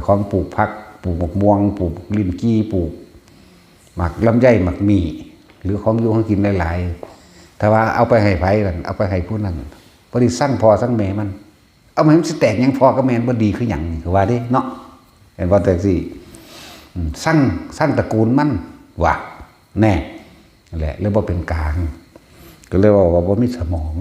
ของปลูกผักปลูกมะม่วงปลูกลิ้นกี้ปลูกหมักลำไยหมักหมี่หรือของอยู่ของกินหลายๆถ้าว่าเอาไปให้ไผนั่นเอาไปให้ผู้นั้นบ่ได้สั่งพ่อสั่งแม่มันเอามาให้มันสิแตกหยังพ่อกับแม่บ่ดีคือหยังคือว่าเด้เนาะเห็นบ่แต่สิสั่งตระกูลมันว่าแน่นั่นแหละเลยบ่เป็นกลางก็เลยว่าบ่มีสมอง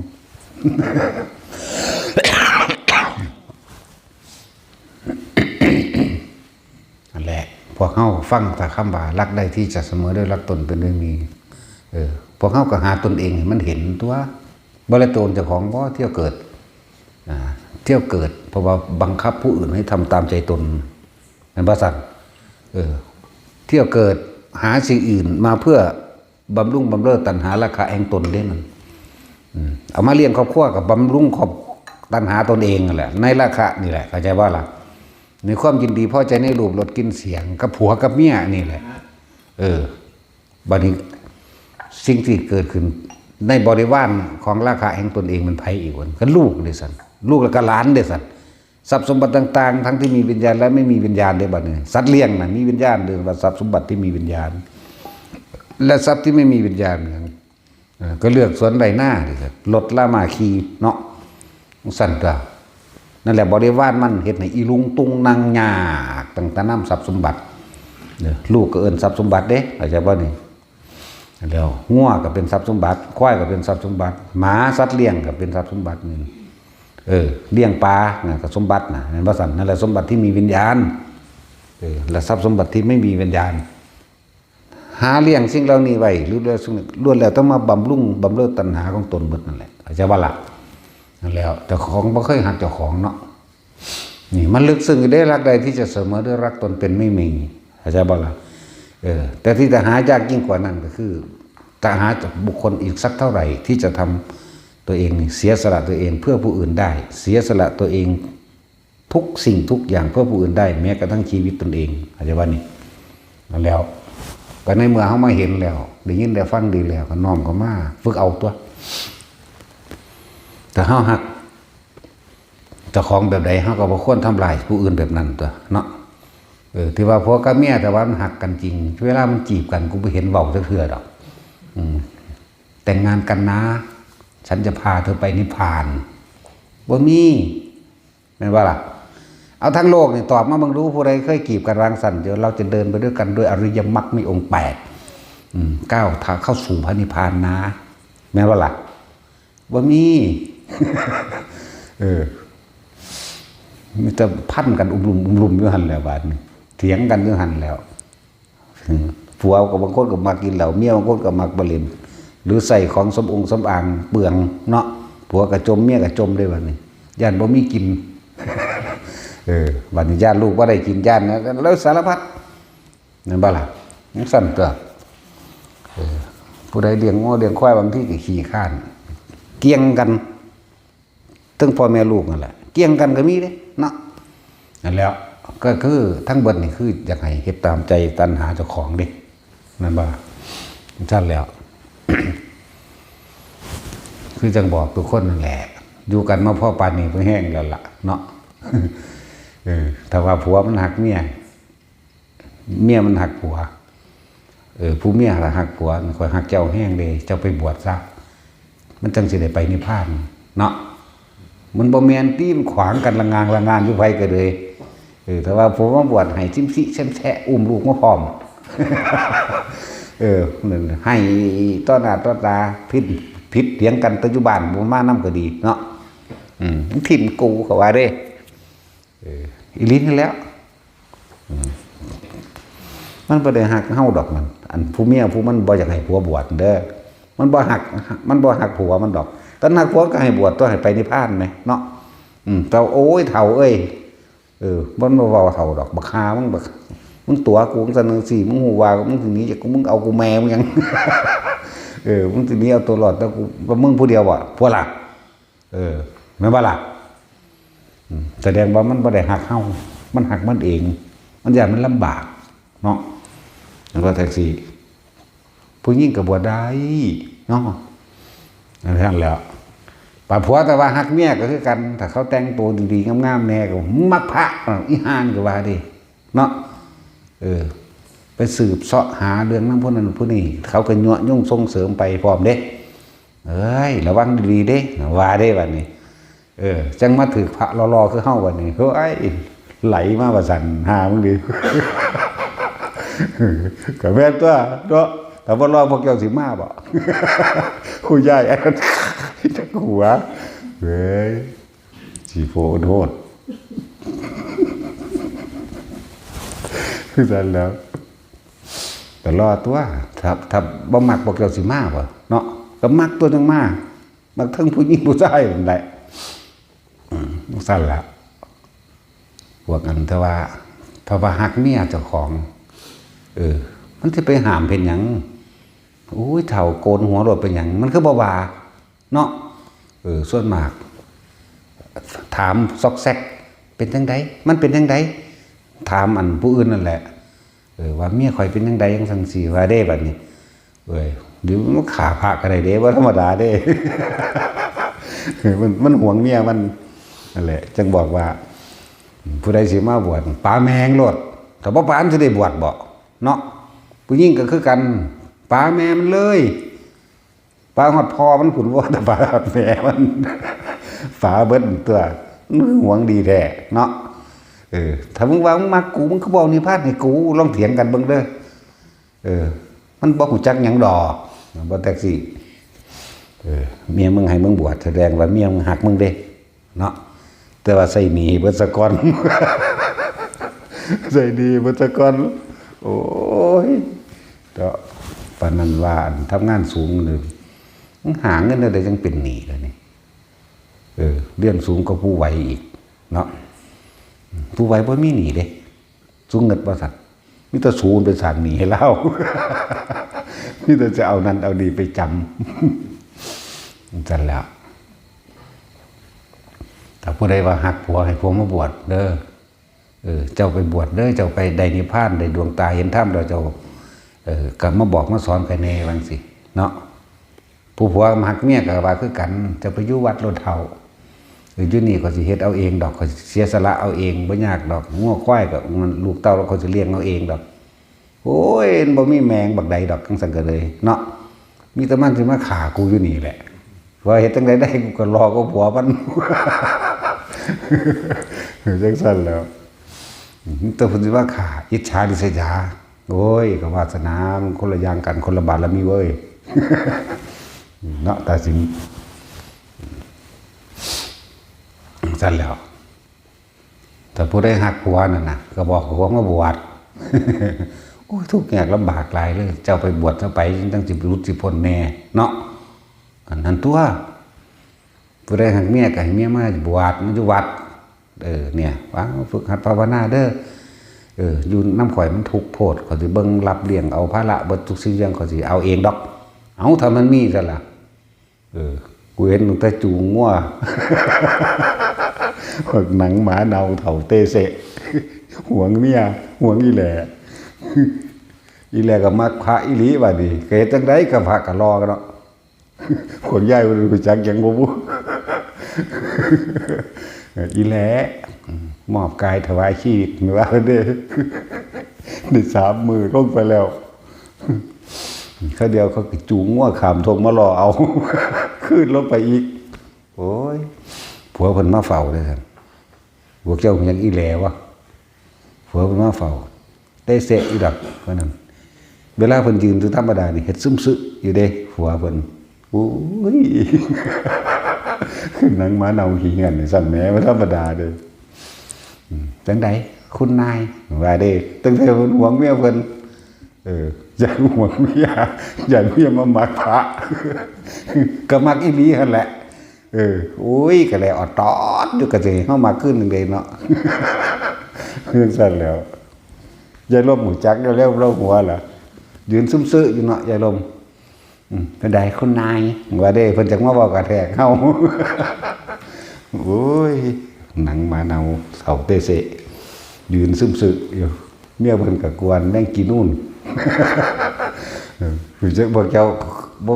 นั่นแหละพวกเฮาฟังแต่คำว่ารักได้ที่จะเสมอด้วยรักตนเป็นเรื่องมีพวกเฮาก็หาตนเองให้มันเห็นตัวบ่ได้ตนเจ้าของบ่เที่ยวเกิดเที่ยวเกิดเพราะว่าบังคับผู้อื่นให้ทำตามใจตนนั่นบ่ซั่นเที่ยวเกิดหาสิ่งอื่นมาเพื่อบำรุงบำเรอตัณหาราคะแห่งตนเด้นั่นเอามาเลี้ยงครอบครัวกับบำรุงครอบตัณหาตนเองนั่นแหละในราคะนี่แหละเข้าใจว่าล่ะในความยินดีพอใจในรูปรสกลิ่นเสียงกับผัวกับเมียนี่แหละบัดนี้สิ่งที่เกิดขึ้นในบริวารของราคะแห่งตนเองมันไผอีกคนก็ลูกเด้ซั่นลูกแล้วก็หลานเด้ซั่นทรัพย์สมบัติต่างๆทั้งที่มีวิญญาณและไม่มีวิญญาณเด้บัดนี้สัตว์เลี้ยงน่ะมีวิญญาณเด้ว่าทรัพย์สมบัติที่มีวิญญาณและทรัพย์ที่ไม่มีวิญญาณก็เลือกสวนใบหน้าดิครับรถลามาคีเนาะสั่นตัวนั่นแหละบริวารมันเฮ็ดให้อีลุงตุงนางยากตั้งแต่นำทรัพย์สมบัติลูกก็เอิ้นทรัพย์สมบัติเด้เข้าใจบ่นี่แล้วงัวก็เป็นทรัพย์สมบัติควายก็เป็นทรัพย์สมบัติหมาสัตว์เลี้ยงก็เป็นทรัพย์สมบัตินึงเลี้ยงปลาน่ะก็สมบัติน่ะเห็นบ่สั่นนั่นแหละสมบัติที่มีวิญญาณและทรัพย์สมบัติที่ไม่มีวิญญาณหาเลี้ยงสิ่งเหล่านี้ไว้หรือล้วนแล้วต้องมาบำรุงบำเรอตัณหาของตนหมดนั่นแหละเข้าใจบ่ล่ะนั่นแล้วแต่ของบ่เคยหักเจ้าของเนาะนี่มันลึกซึ้งได้รักใดที่จะเสมอด้วยรักตนเป็นไม่มีเข้าใจบ่ล่ะแต่ที่จะหายากยิ่งกว่านั้นก็คือจะหาจากบุคคลอีกสักเท่าไหร่ที่จะทำตัวเองเสียสละตัวเองเพื่อผู้อื่นได้เสียสละตัวเองทุกสิ่งทุกอย่างเพื่อผู้อื่นได้แม้กระทั่งชีวิตตนเองเข้าใจบ่นี่นั่นแล้วก็ในเมื่อเขามาเห็นแล้วได้ยินได้ฟังดีแล้วก็น้อมเข้ามาฝึกเอาตัวแต่เฮาหักเจ้าของแบบใดเฮาก็บ่ควรทำลายผู้อื่นแบบนั้นตัวเนาะที่ว่าผัวกับเมียแต่ว่ามันหักกันจริงเวลามันจีบกันกูบ่เห็นเว้าจักเทื่อดอกแต่งงานกันนะฉันจะพาเธอไปนิพพานบ่มีแม่นว่าล่ะเอาทั้งโลกนี่ตอบมาเบิ่งรู้ผู้ใดเคยกีบกันวางสั่นเดี๋ยวเราจะเดินไปด้วยกันด้วยอริยมรรคมีองค์8ก้าวทางเข้าสู่พระนิพพานนะแม่นว่าล่ะบ่มี มีแต่พันกันอุ้มลุมอยู่หั่นแล้วบาดนี้เถียงกันอยู่หั่นแล้วผัวก็บางคนก็มากินเหล้าเมียบางคนก็มักบ่เล่นหรือใส่ของสมอางเปลืองเนาะผัวก็จมเมียก็จมได้บัดนี้ย่านบ่มีกินบัดนี้ญาติลูกบ่ได้กินญาตินะแล้วสารพัดนั่นบ่ล่ะมันสั่นตัวผู้ใดเลี้ยงงัวเลี้ยงควายบางทีก็ขี้ข้านเกี่ยงกันทั้งพ่อแม่ลูกนั่นแหละเกี่ยงกันก็มีเด้เนาะนั่นแล้วก็คือทั้งเบิดนี่คืออยากให้เฮ็ดตามใจตัณหาเจ้าของเด้นั่นบ่ซั่นแล้ว คือจังบอกทุกคนนั่นแหละอยู่กันมาพ่อปานนี้เพิ่นแห้งแล้วล่ะเนาะถ้าว่าผัวมันหักเมียมันหักผัวผู้เมียหักผัวคอยหักเจ้าแห้งเลยเจ้าไปบวชซะมันจังสิได้ไปนิพพานเนาะมันบ่แม่นตีนขวางกันละงานอยู่ไผก็เลยถ้าว่าผมมาบวชให้ซิมซิแช่อุ้มลูกมาพร้อม นั่นให้ต้อนหน้าต้อนตาผิดเถียงกันปัจจุบันบ่มานำก็ดีเนาะทิ่มกูก็ว่าเด้อีลิ้นนั่นแล้วมันบ่ได้หักเฮาดอกมันอันผู้เมียผู้มันบ่อยากให้ผัวบวชเด้อมันบ่หักผัวมันดอกตอนหักผัวก็ให้บวชตัวให้ไปนิพพานไหมเนาะเจ้าโอ้ยเฒ่าเอ้ยมันบ่เว้าเฒ่าดอกบักฮามึงตัวกูจังซั่นจังซี่มึงฮู้ว่ามึงสิหนีจากกูมึงเอากูแม่มึงยัง มึงสิหนีเอาตัวรอดแต่กูมึงผู้เดียวบ่พวกล่ะแม่นบ่ล่ะแสดงว่ามันบ่ได้หักเฮามันหักมันเองมันอยากมันลำบากเนาะแล้วก็แท็กซี่ ผู้หญิงก็บวชได้เนาะนั่นแหละป่าผัวแต่ว่าฮักเมียก็คือกันถ้าเขาแต่งตัวดีๆงามๆแน่ก็มักพระอีห่านก็ว่าดิเนาะไปสืบเสาะหาเรื่องนั้นพวกนั้นพวกนี้เขาก็ยั่วยุ่งส่งเสริมไปพร้อมเด้เอ้ยระวังดีๆเด้ว่าเด้บัดนี้จังมาถือพระรอๆคือเฮาบัดนี้เฮ้ยไหลมาว่าสั่นหามึงดิก็แม่นตัวเนาะแต่ว่ารอพวกเจ้าสิมาบ่คุยใหญ่อันนั้นจักหัวเว้ยสิโฟโทษคือซั่นแล้วแต่รอตัวถ้าบ่มักพวกเจ้าสิมาบ่เนาะก็มักตัวจังมามักทั้งผู้หญิงผู้ชายนั่นแหละซั่นล่ะพวกกันแต่ว่าเพราะว่าฮักเมียเจ้าของมันสิไปห้ามเป็นหยังอุ้ยเฒ่าโกนหัวรถเป็นหยังมันคือบ่ว่าเนาะส่วนมากถามซอกแซกเป็นจังไดมันเป็นจังไดถามอันผู้อื่นนั่นแหละว่าเมียข่อยเป็นจังไดจังซั่นสิว่าเด้บัดนี้เดี๋ยวมันขาพระก็ได้เด้บ่ธรรมดาเด้มันหวงเมียมันนั่นแหละจึงบอกว่าผู้ใดสิมาบวชปาแมงโลดถ้าบ่ปานสิได้บวชบ่เนาะผู้หญิงก็คือกันปาแม่มันเลยปาหอดพอมันผุนว่าแต่ปาหอดแม่มันฝาเบิ้ลตัวหวงดีแท้เนาะถ้ามึงว่ามึงมากูมึงก็บอกนิพพานให้กูลองเถียงกันเบิ่งเด้อมันบ่ฮู้จักหยังดอกบ่แท็กซี่เมียมึงให้มึงบวชแสดงว่าเมียมึงหักมึงเด้เนาะแต่ว่าใส่หนีเบิดซะก่อนใส่ดีเบิดซะก่อนโอ้ยก็ปานนั้นว่าทำงานสูงเลยหาเงินได้จังเป็นหนี้แล้วนี่เรียนสูงก็ผู้ไหวอีกเนาะผู้ไหวบ่มีหนี้เด้สูงเงินบ่สัตว์มีแต่สูงเป็นสร้างหนี้ให้เรามีแต่จะเอานั้นเอาดีไปจำจันแล้วถ้าผู้ใดว่าหักผัวให้ผัวมาบวชเด้อเจ้าไปบวชเด้อเจ้าไปได้นิพพานได้ดวงตาเห็นธรรมแล้วเจ้าก็มาบอกมาสอนใครแน่ว่าสิเนาะผู้ผัวมาหักเมียก็ว่าคือกันจะไปอยู่วัดโลดเฒ่าอยู่นี่ก็สิเฮ็ดเอาเองดอกก็เสียสละเอาเองบ่ยากดอกงัวควายก็มันลูกเต้าเราก็สิเลี้ยงเอาเองดอกโอ้ยบ่มีแมงบักใดดอกจังซั่นก็เลยเนาะมีแต่มันสิมาฆ่ากูอยู่นี่แหละว่าเฮ็ดจังไดได้กูก็รอก็ผัวมันจังซั่นแล้วแต่เพิ่นสิว่าฆ่าอิจฉาริษยาโอ้ยก็วาสนามันคนละอย่างกันคนละบารมีเว้ยเนาะตาสิงสั่นแล้วแต่ผู้ได้หักผัวนั่นน่ะก็บอกผัวมาบวชโอ้ยทุกข์ยากลำบากหลายเลยเจ้าไปบวชซะไปจังสิรุดสิพ้นแน่เนาะอันนั้นตัวผู้ได้หักเมียก็ให้เมียมาบวชมาอยู่วัดเนี่ยว่าฝึกหัดภาวนาเด้ออยู่น้ำข่อยมันทุกโพดเขาสิเบิ่งรับเลี้ยงเอาภาระเบิดทุกสิ่งอย่างเขาสิเอาเองดอกเอาถ้ามันมีซะล่ะกูเห็นตั้งแต่จูงงัวหนังหมาเนาเถ่าเตเสะหวงเมียหวงอีแหล่อีแหล่ก็มักพระอีหลีว่าดิเกจังได๋ก็พระก็รอกันเนาะคนใหญ่บ่รู้จักหยังบ่รู้อีแหล่มอบกายถวายชีวิตไม่ว่าเด้ได้3 มือลงไปแล้วเขาเดียวเขาจูงงัวขามทงมารอเอาขึ้นลงไปอีกโอ้ยผัวเพิ่นมาเฝ้าเลยครับพวกเจ้ายังอีแหลวะผัวเพิ่นมาเฝ้าได้เสะอีดักเพราะนั้นเวลาเพิ่นยืนธรรมดานี่เฮ็ดซึมซึอยู่เด้ผัวเพิ่นโอ้ยหนังหมาเน่าขี้เงินสั่นแหมบ่ธรรมดาเด้อจังไดคุณนายว่าเด้ตั้งแต่เพิ่นหวงเมียเพิ่นอย่าหวงเมียอย่าเมียมามักพระก็มักอีหลีหั่นแหละโอ้ยก็แล้วอดตอดอยู่ก็สิเฮามาขึ้นนึงเด้เนาะเรื่องซั่นแล้วยายลมหูจักแล้วเราหัวล่ะยืนซึมซื่ออยู่เนาะยายลมเป็นไดคุณนายว่าเด้เพิ่นจักมาเว้ากระแทกเฮาโอ้ยหนังหมาเน่าเฒ่าเตเสะยืนซึมซื่ออยู่เมียเพิ่นก็กวนแม่งกินนู่น คือจะบอกเจ้าบ่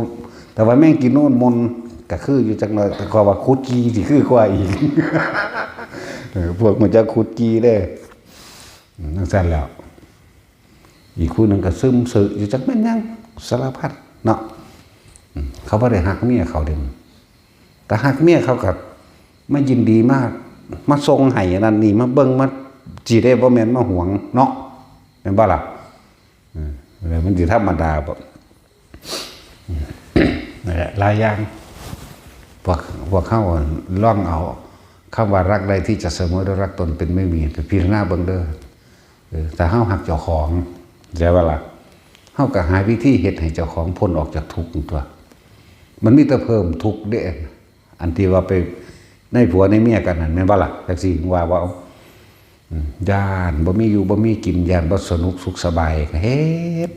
แต่ว่าแม่งกินโน่นมนก็คืออยู่จักหน่อยแต่ก็ว่าคุดกีสิคือกว่าอีกพวกมันจะคุดกีเด้นั่นซั่นแล้วอีกคู่หนึงก็ซึมสึอยู่จักแม่นยังสารพัดเนาะเขาบ่ได้ฮักเมียเขาเด้แต่ฮักเมียเขาก็ไม่ยินดีมากมาทรงให้อันนั้นนี่มาเบิ่งมาสิได้บ่แม่นมาหวงเนาะแม่นบ่ล่ะมันสิธรรมดาบ่นั่นแหละหลายอย่างพวกเขาล่องเอาคำว่ารักใดที่จะเสมอด้วยรักตนเป็นไม่มีไปพิจารณาเบิ่งเด้อแต่เฮาหักเจ้าของใช่ป่ะล่ะเฮาก็หาวิธีเฮ็ดให้เจ้าของพ้นออกจากทุกข์ตัวมันมีแต่เพิ่มทุกข์เด้อันที่ว่าไปในผัวในเมียกันนั่นแม่นบ่ล่ะจังซี่ว่าเอาย่านบ่มีอยู่บ่มีกินย่านบ่สนุกสุขสบายก็เฮ็ด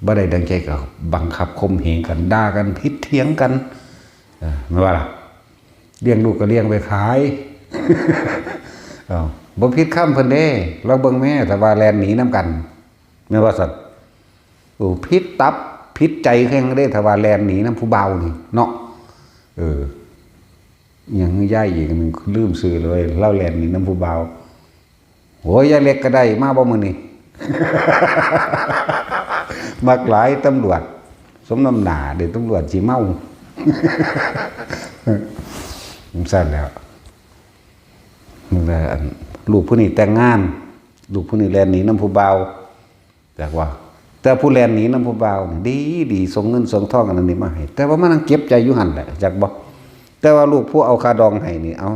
บ่ได้ดังใจก็บังคับข่มเหงกันด่ากันผิดเถียงกันไม่ว่าล่ะเลี้ยงลูกก็เลี้ยงไปขายบ่ผิดคำเพิ่นเด้เราเบิ่งแม่แต่ว่าแลนหนีน้ำกันไม่ว่าสัตว์ผิดตับผิดใจแข่งเด้แต่ว่าแลนหนีน้ำผู้เบานี่เนาะยังย่ายอีกมันลืมซื้อเลยเล่าแลนหนีน้ำผู้เบาโหยายเล็กก็ได้มาบ่มื้อนี้ มักหลายตำรวจสมน้ำหน้าเด็กตำรวจสิเมาสั่นแล้วมึงได้ลูกผู้นี้แต่งงานลูกผู้นี้แลนหนีน้ำผู้เบาจากว่าแต่ผู้แลนหนีน้ำผู้เบาดีส่งเงินส่งทองอันนี้มาให้แต่ว่ามันเก็บใจอยู่หั่นแหละจากบอกแต่ว่าลูกผู้เอาคาดองให้นี่เอา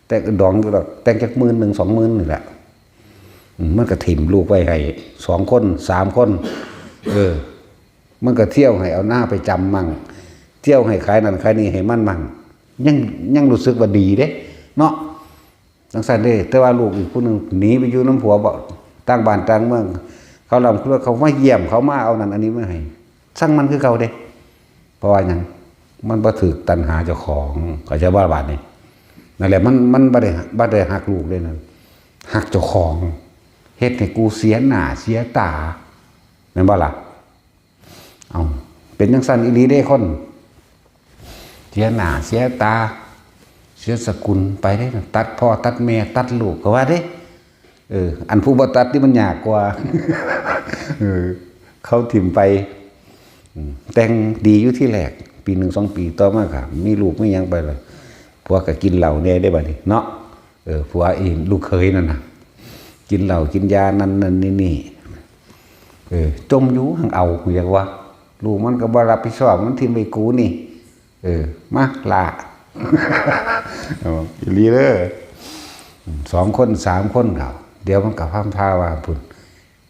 แต่ดองดอกแต่งจาก10,000 20,000นี่แหละมันก็ถิ่มลูกไว้ให้2 คน 3 คนมันก็เที่ยวให้เอาหน้าไปจำมั่งเที่ยวให้ขายนั่นขายนี่ให้มันมั่งยังรู้สึกว่าดีเด้เนาะจังซั่นเด้แต่ว่าลูกอีกผู้นึงหนีไปอยู่น้ำผัวบ่ต่างบ้านต่างเมืองเขาลำเขามาเยี่ยมเขามาเอานั่นอันนี้มาให้สั่งมันคือเก่าเด้เพราะว่าหยังมันบ่ถูกตัณหาเจ้าของก็จะว่าบาดนี้นั่นแหละมันบ่ได้ฮักลูกเลยนั่นฮักเจ้าของเฮ็ดให้กูเสียหน้าเสียตาแม่นบ่ล่ะเอาเป็นจังซั่นอีหลีเด้คนเสียหน้าเสียตาเสียสกุลไปได้ตัดพ่อตัดแม่ตัดลูกก็ว่าเด้อันผู้บ่ตัดนี่มันยากกว่าเขาถิ่มไปแต่งดีอยู่ที่แรกปี1 2 ปีต่อมาค่ะมีลูกไม่ยังไปเลยผัวก็กินเหล้าแน่ได้บัดนี้เนาะผัวเองลูกเขยนั่นน่ะกินเหล้ากินยานั่นนี่จมอยู่หังเอาเรียกว่าลูกมันก็บ่รับผิดชอบมันทิ่มไปกูนี่มาละอีหลีเด้อ2 คน 3 คนเขาเดี๋ยวมันก็พามพาว่าพุ่น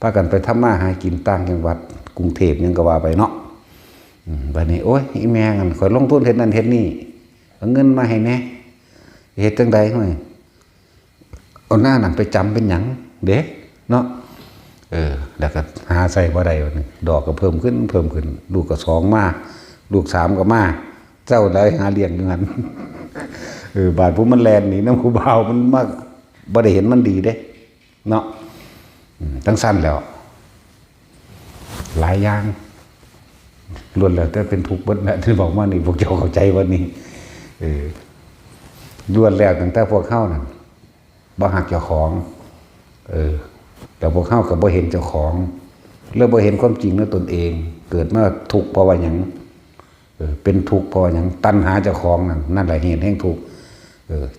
พากันไปทำมาหากินต่างจังหวัดกรุงเทพยังก็ว่าไปเนาะบัดนี้โอ้ยอีแม่กันข่อยลงทุนเฮ็ดนั่นเฮ็ดนี่เอาเงินมาให้แน่เฮ็ดจังใดห่วยเอาหน้านั่นไปจำเป็นหยังเด้เนาะแล้วก็หาใส่บ่ได้บัดนี้ดอกก็เพิ่มขึ้นลูกก็2มาลูก3ก็มาเจ้าได้หาเลี้ยงอยู่หั่นบาดผู้มันแลนหนีน้ำผู้เบามันมากบ่ได้เห็นมันดีเด้เนาะทั้งสั้นแล้วหลายอย่างล้วนแล้วแต่เป็นทุกข์เบิดแหละที่บอกว่านี่พวกเจ้าเข้าใจว่านี่ล้วนแล้วตั้งแต่พวกเข้านั่นบ่ฮักเจ้าของแต่พวกเข้าก็บ่เห็นเจ้าของแล้วบ่เห็นความจริงในตนเองเกิดมาทุกข์เพราะว่าหยังเป็นทุกข์เพราะว่าหยังตัณหาเจ้าของนั่นแหละเหตุแห่งทุกข์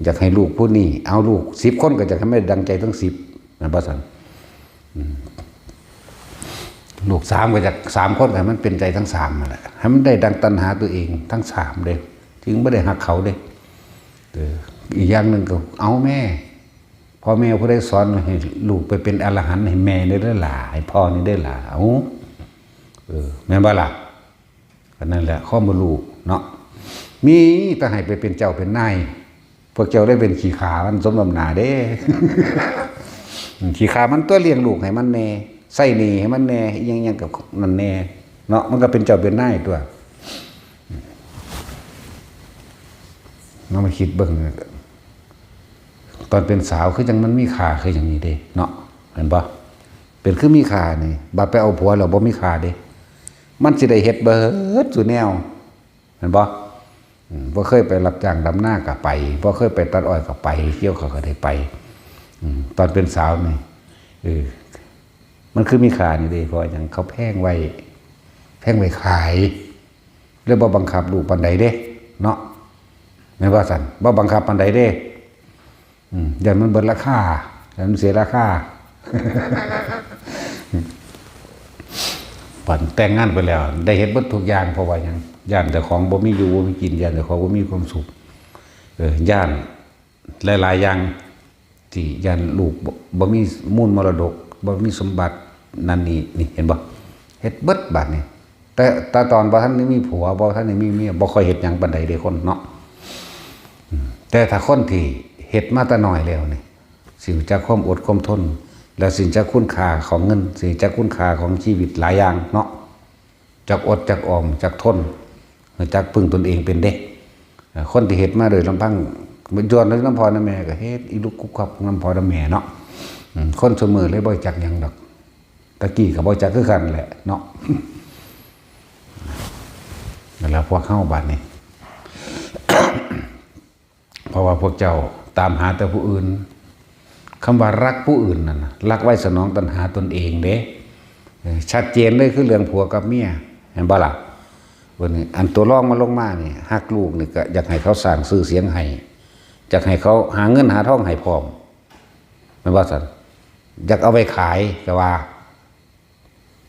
อยากให้ลูกผู้นี้เอาลูก10 คนก็จะให้ไม่ดังใจทั้ง10นะบ่ซั่นลูก3ก็จะ3 คนให้มันเป็นใจทั้ง3นั่นแหละให้มันได้ดังตัณหาตัวเองทั้ง3เด้ถึงบ่ได้ฮักเขาเด้อีกอย่างนึงก็เอาแม่พ่อแม่ผู้ใดสอนให้ลูกไปเป็นอรหันต์ให้แม่ได้เด้อหล่าให้พ่อนี่ได้หล่าเอาแม่นบ่ล่ะก็นั่นแหละข้อบ่รู้เนาะมีแต่ให้ไปเป็นเจ้าเป็นนายพวกเจ้าได้เป็นขี้ขามันสมน้ำหน้าเด้ ขี้ขามันตัวเลี้ยงลูกให้มันแน่ใส่หนีให้มันแน่ยังกับมันแน่เนาะมันก็เป็นเจ้าเป็นนายตัวน้องมาคิดเบิ่งตอนเป็นสาวคือจังมันมีขาคืออย่างนี้เด้เนาะเห็นปะเป็นคือมีขานี่บัดไปเอาผัวเราบ่มีขาเด้ มันสิได้เฮ็ดเบิดสู่แนวเห็นบ่บ่เคยไปรับจ้างดำหน้าก็ไปบ่เคยไปตัดอ้อยก็ไปเกี่ยวเขาก็ได้ไปตอนเป็นสาวนี่มันคือมีค่านี่เด้เพราะหยังเขาแพงไว้ขายหรือบ่บังคับลูกปานใดเด้เนาะแม่นว่าซั่นบ่บังคับปานใดเด้อย่ามันเบิดราคาอย่ามันเสียราคา ปั่นแต่งงานไปแล้วได้เห็นเบิดทุกอย่างเพราะว่าหยังย่านแต่ของบ่มีอยู่บ่มีกินย่านแต่ของบ่มีความสุขย่านหลายๆอย่างที่ย่านลูกบ่มีมูลมรดกบ่มีสมบัตินั่นนี่เห็นบ่เฮ็ดเบิดบาดนี่แต่ตอนบ่ทันได้มีผัวบ่ทันได้มีเมียบ่ค่อยเฮ็ดหยังปานใดเด้คนเนาะแต่ถ้าคนที่เฮ็ดมาแต่น้อยแล้วนี่สิรู้จักความอดความทนแล้วสิจักคุณค่าของเงินสิจักคุณค่าของชีวิตหลายอย่างเนาะจักอดจักออมจักทนจักพึ่งตนเองเป็นเด้คนที่เฮ็ดมาโดยลำพังย้อนน้ำพ่อน้ำแม่ก็เฮ็ดอีลูกกุ๊กกับน้ำพ่อน้ำแม่เนาะคนเสมอเลยบ่จักหยังดอกตะกี้ก็บ่จักคือกันแหละเนาะแล้วพวกเฮาบัดนี้ เพราะว่าพวกเจ้าตามหาแต่ผู้อื่นคำว่ารักผู้อื่นนั่นรักไว้สนองตัณหาตนเองเด้ชัดเจนเลยคือเรื่องผัวกับเมียเห็นบ่ล่ะวันนี้อันตัวรองมาลงมานี่ฮักลูกนี่ก็อยากให้เขาสร้างชื่อเสียงให้อยากให้เขาหาเงินหาทองให้พร้อมแม่นว่าซั่นอยากเอาไปขายก็ว่า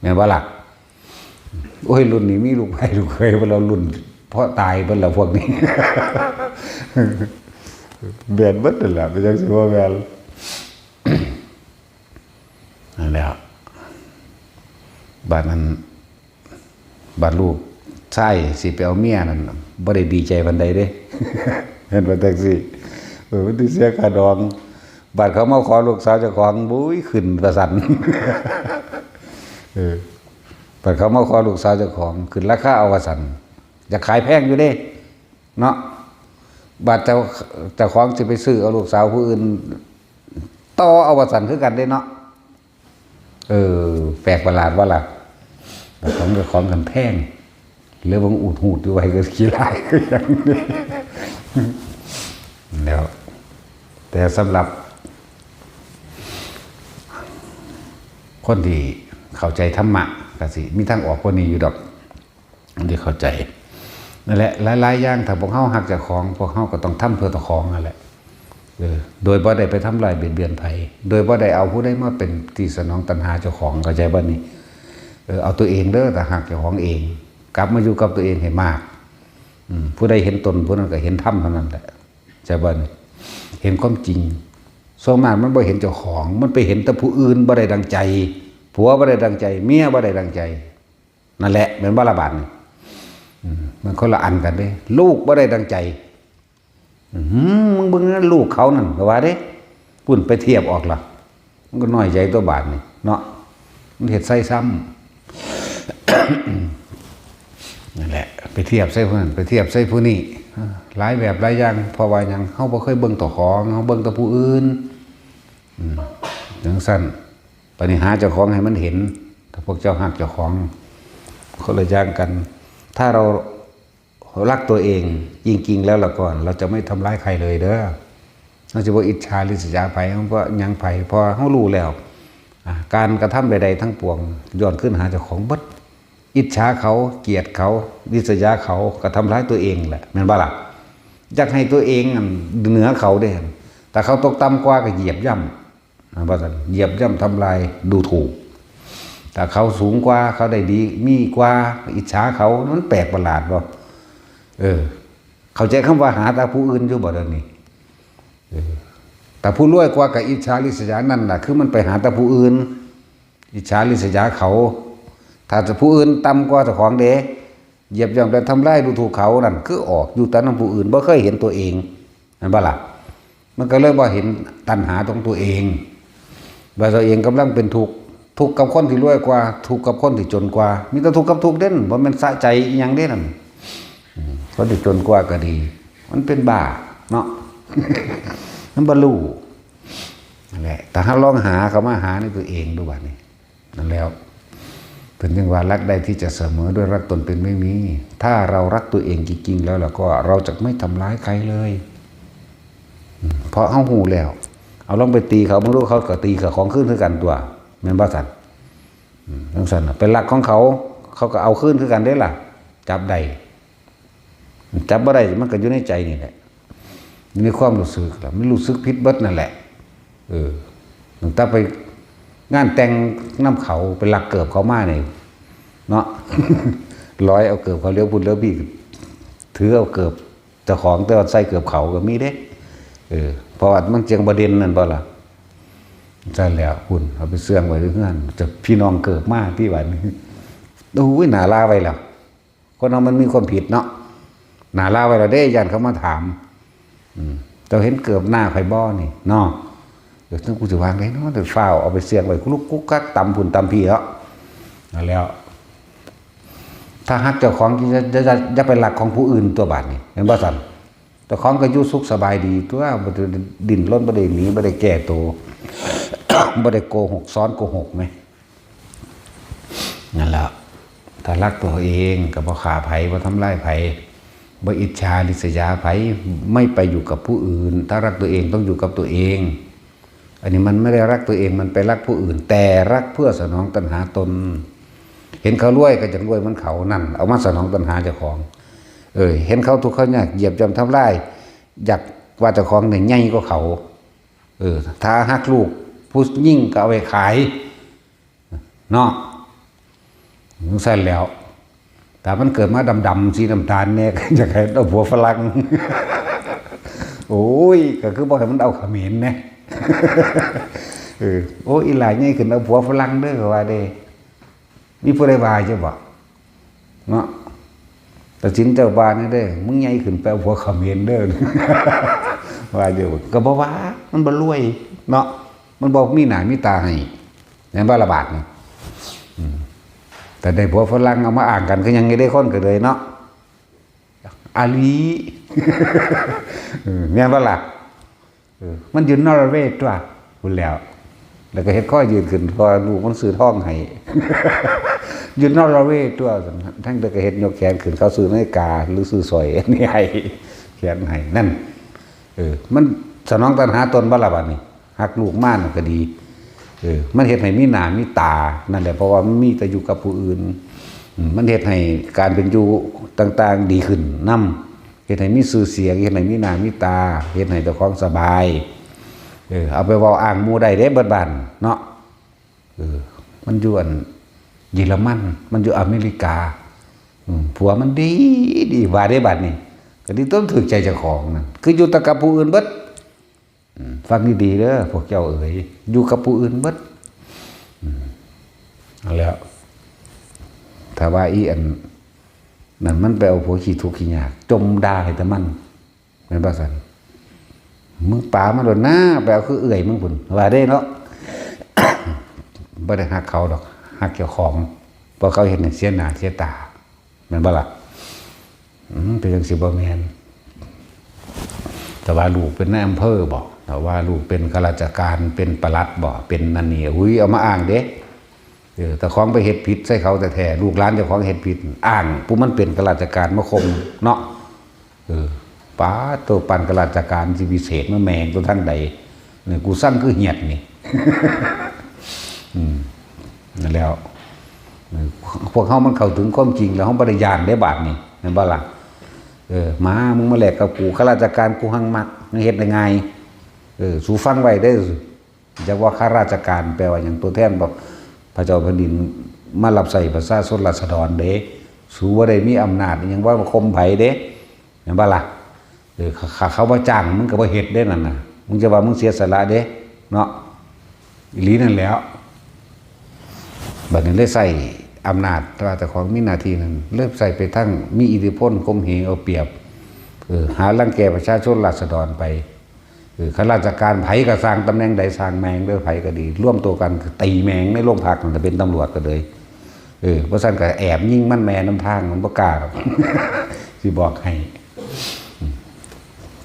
แม่นบ่ล่ะโอ้ยรุ่นนี้มีลูกไผลูกเคยบ่เรารุ่นเพราะตายเบิ่นแล้วพวกนี้ แม่นเบิดนั่นแหละเป็นจังซี่ว่าแม่นนั่นแล้วบ้านนั้นบ้านลูกชายสิไปเอาเมียนั่นบ่ได้ดีใจปานใดเด้ เห็นว่าจังซี่มันสิเสียค่าดองบ้านเขามาขอลูกสาวเจ้าของบุ้ยขึ้นประสัน บ้านเขามาขอลูกสาวเจ้าของขึ้นราคาเอาว่าซั่นจะขายแพงอยู่เด้เนาะบาดเจ้าของสิไปซื้อเอาลูกสาวผู้อื่นต่อเอาว่าซั่นคือกันเด้เนาะแปลกประหลาดว่าล่ะแต่ของกันแพงหรือบางอูดหูดด้วยก็ขี้ลายก็อย่างนี้แล้วแต่สำหรับคนที่เข้าใจธรรมะก็สิมีทางออกกว่านี้อยู่ดอกที่เข้าใจนั่นแหละหลายๆอย่างถ้าพวกเฮาฮักเจ้าของพวกเฮาก็ต้องทำเพื่อเจ้าของนั่นแหละโดยบ่ได้ไปทำลายเบียดเบียนไผโดยบ่ได้เอาผู้ใดมาเป็นที่สนองตัณหาเจ้าของเข้าใจบ่นี่เอาตัวเองเด้อแต่หักเจ้าของเองกลับมาอยู่กับตัวเองให้มากผู้ใดเห็นตนผู้นั้นก็เห็นธรรมเท่านั้นแหละใช่บ่นี่เห็นความจริงส่วนมากมันบ่เห็นเจ้าของมันไปเห็นแต่ผู้อื่นบ่ได้ดังใจผัวบ่ได้ดังใจเมียบ่ได้ดังใจนั่นแหละเหมือนบ่ละบาดนี่มันคนละอันกันเด้ลูกบ่ได้ดังใจมึงเบิ่งนั้นลูกเขานั่นก็ว่าเด้ปุ่นไปเทียบออกล่ะมันก็น้อยใจตัวบาดนี่เนาะมันเฮ็ดใส่ซ้ำ นั่นแหละไปเทียบใส่ผู้นั้นไปเทียบใส่ผู้นี้หลายแบบหลายอย่างเพราะว่าหยังเฮาบ่เคยเบิ่งต่อของเฮาเบิ่งแต่ผู้อื่นจังซั่นปฏิหาเจ้าของให้มันเห็นถ้าพวกเจ้าฮักเจ้าของคนละอย่างกันถ้าเรารักตัวเองจริงๆแล้วล่ะก่อนเราจะไม่ทำร้ายใครเลยเด้อเราจะบ่อิจฉาริษยาไผเพราะหยังไผพอเฮารู้แล้วการกระทำใดๆทั้งปวงย้อนขึ้นหาเจ้าของบัดอิจฉาเขาเกลียดเขาริษยาเขาก็ทำร้ายตัวเองแหละแม่นบ่ล่ะอยากให้ตัวเองเหนือเขาเด้แต่เขาตกต่ำกว่าก็เหยียบย่ำว่าซั่นเหยียบย่ำทำลายดูถูกแต่เขาสูงกว่าเขาได้ดีมีกว่าอิจฉาเขามันแปลกประหลาดบ่เข้าใจคำว่าหาแต่ผู้อื่นอยู่บ่เดี๋ยวนี้แต่ผู้รวยกว่ากับอิจฉาริษยานั่นน่ะคือมันไปหาแต่ผู้อื่นอิจฉาริษยาเขาถ้าจะผู้อื่นต่ำกว่าเจ้าของเด้เหยียบย่ำและทำลายดูถูกเขานั่นคือออกอยู่แต่นำผู้อื่นบ่เคยเห็นตัวเองนั่นบ่ล่ะมันก็เลยบ่เห็นตัณหาของตัวเองว่าตัวเองกำลังเป็นทุกข์กับคนที่รวยกว่าทุกข์กับคนที่จนกว่ามีแต่ทุกข์กับทุกข์เด่นบ่แม่นสะใจอีหยังเด้นั่นคนที่จนกว่าก็ดีมันเป็นบ้าเนาะ มันบ่รู้นั่นแหละแต่ถ้าลองหาเขามาหาในตัวเองดูบัดนี้นั่นแล้ว เป็นยังว่ารักได้ที่จะเสมอด้วยรักตนเป็นไม่มี ถ้าเรารักตัวเองจริงๆแล้วเราก็เราจะไม่ทำร้ายใครเลยเพราะเขาหูแล้วเอาลองไปตีเขาไม่รู้เขาก็ตีกับของขึ้นคือกันตัวแม่นบ้าสันทั้งสันเป็นรักของเขาเขาก็เอาขึ้นคือกันได้ล่ะจับได้จับบ่ได้มันก็อยู่ในใจนี่แหละในความรู้สึกแล้วไม่รู้สึกผิดเบิดนั่นแหละตั้งแต่ไปงานแต่งน้ำเขาเป็นหลักเกิบเขามาเนี่ยเนาะ ร้อยเอาเกิบเขาเลี้ยวพุ่นเลี้ยวพี่ถือเอาเกิบเจ้าของแต่ว่าใส่เกิบเขาก็มีเด้เพราะว่ามันเจียงประเด็นนั่นเปล่าล่ะใช่แล้วคุณเอาไปเสื่องไว้เพื่อนจะพี่น้องเกิบมากพี่วันดูหนาลาไว้แล้วคนเรามันมีความผิดเนาะหนาลาไว้แล้วได้ยันเขามาถามเราเห็นเกิบหน้าไข่บ่อนี่เนาะเดี๋ยวต้องกูจะวางไว้เนาะเดี๋ยวฝ้าเอาไปเสี่ยงไว้ลุกกุ๊กกักตำผุนตำพีแล้วถ้าฮักเจ้าของจะไปหลักของผู้อื่นตัวบาทนี่เห็นบ่สันเจ้าของก็อยู่สุขสบายดีตัวบ่ได้ดิ้นรนบ่ได้หนีบ่ได้แก้ตัว บ่ได้โกหกซ้อนโกหกไหมนั่นแหละถ้ารักตัวเองก็บ่ฆ่าไผบ่ทำร้ายไผบ่อิจฉาริษยาไผไม่ไปอยู่กับผู้อื่นถ้ารักตัวเองต้องอยู่กับตัวเองอันนี้มันไม่ได้รักตัวเองมันไปรักผู้อื่นแต่รักเพื่อสนองตัณหาตนเห็นเขารวยก็จะรวยเหมือนเขานั่นเอามาสนองตัณหาเจ้าของเห็นเขาทุกข์เขายากเหยียบย่ำทำร้ายอยากว่าเจ้าของเนี่ยใหญ่กว่าเขาถ้าฮักลูกผู้ยิ่งก็เอาไปขายเนาะมันใส่แล้วแต่มันเกิดมาดำๆสีน้ำตาลเนี่ยจะให้เอาผัวฝรั่ง โอ้ยก็คือบอกให้มันเอาเขมรนะโอ้ยอีหลายนี่ขึ้นเอาผัวฝรั่งเด้อว่าเด้มีผู้ใดว่าจะบอกเนาะแต่สินเจ้าบ้านนี่เด้อมึงใหญ่ขึ้นไปเอาผัวเขมรเด้อ ว่าเดี๋ยวก็บอกว่ามันบ่รวยเนาะมันบอกมีหน้ามีตาให้ในบ้านระบาดนี่แต่ได้ผัวฝรั่งเอามาอ่านกันก็ยังไงได้คนก็เลยเนาะอาลีเนี่ยว่าล่ะมันยืนนอร์เวย์ตัวคุณแล้วก็เฮ็ดข้อยืนขึ้นพอลูกมันซื้อท่องให้ ยืนนอร์เวย์ตัวทั้งก็เฮ็ดยกแขนขึ้นเขาซื้อนาฬิกาหรือซื้อสอยนี่ให้แขนให้นั่นมันสนองตัณหาตนบ่ล่ะบัดนี้หักลูกม่านก็ดีมันเฮ็ดให้มีหน้ามีตานั่นแหละเพราะว่ามันมีแต่อยู่กับผู้อื่นมันเฮ็ดให้การเป็นอยู่ต่างๆดีขึ้นนำเฮ็ดให้มีชื่อเสียงเฮ็ดให้มีหน้ามีตาเฮ็ดให้เจ้าของสบายเอาไปเว้าอ้างหมู่ได้เด้เบิดบ้านเนาะมันอยู่เยอรมันมันอยู่อเมริกาผัวมันดีว่าได้บัดนี้ก็ที่ต้องถึกใจเจ้าของนั่นคืออยู่แต่กับผู้อื่นเบิดฟังดีๆเด้อพวกเจ้าเอ๋ยอยู่กับผู้อื่นเบิดแล้วถ้าว่าอีอันนั่นมันไปเอาผัวขี้ทุกข์ขี้ยากจมด่าให้แต่มันแม่นบ่ซั่นมึงป่ามันโดนหน้าไปเอาคือเอื่อยมึงพุ่นว่าได้เนาะ บ่ได้ฮักเขาดอกฮักเจ้าของเพราะเขาเห็นเสียหน้าเสียตาแม่นบ่ล่ะเป็นจังซี่บ่แม่นแต่ว่าลูกเป็นนายอำเภอบ่แต่ว่าลูกเป็นข้าราชการเป็นปลัดบ่เป็นนั่นนี่อุ้ยเอามาอ้างเด้แต่ของไปเฮ็ดผิดใส่เขาแต่แท้ลูกหลานเจ้าของเฮ็ดผิดอ้างผู้มันเป็นข้าราชการมาคมเนาะป้าตัวปันข้าราชการสิพิเศษมาแมงตัวทั้งใดนี่กูสั่งคือเหียดนี่ นั่นแล้วพวกเฮามันเข้าถึงความจริงแล้วเฮาบ่ได้ย่านได้บาดนี่แม่นบ่ล่ะมามึงมาแลกกับกูข้าราชการกูหังมักมึงเฮ็ดได้ไงสู่ฟังไว้ได้จักว่าข้าราชการแปลว่าหยังตัวแทนบอกพระเจ้าแผ่นดินมารับใส่ประชาชนราษฎรเด้สู่บ่ได้มีอำนาจหยังว่าข่มไผเด้แม่นบ่ล่ะเขาบ่จ้างมึงก็บ่เฮ็ดเด้นั่นน่ะมึงจะว่ามึงเสียสละเด้เนาะอีหลีนั่นแล้วบัดนี้เลยใส่อำนาจแต่ของมีหน้าที่นั้นเริ่มใส่ไปทั้งมีอิทธิพลข่มเหงเอาเปรียบหารังแกประชาชนราษฎรไปข้าราชการไผก็สร้างตำแหน่งใดสร้างแมงเด้อไผก็ดีร่วมตัวกันตีแมงในโรงพักมันจะเป็นตำรวจก็เลยเพราะฉะนั้นก็แอบยิงมันแม่น้ำทางมันบ่กล้าหรอก สิบอกให้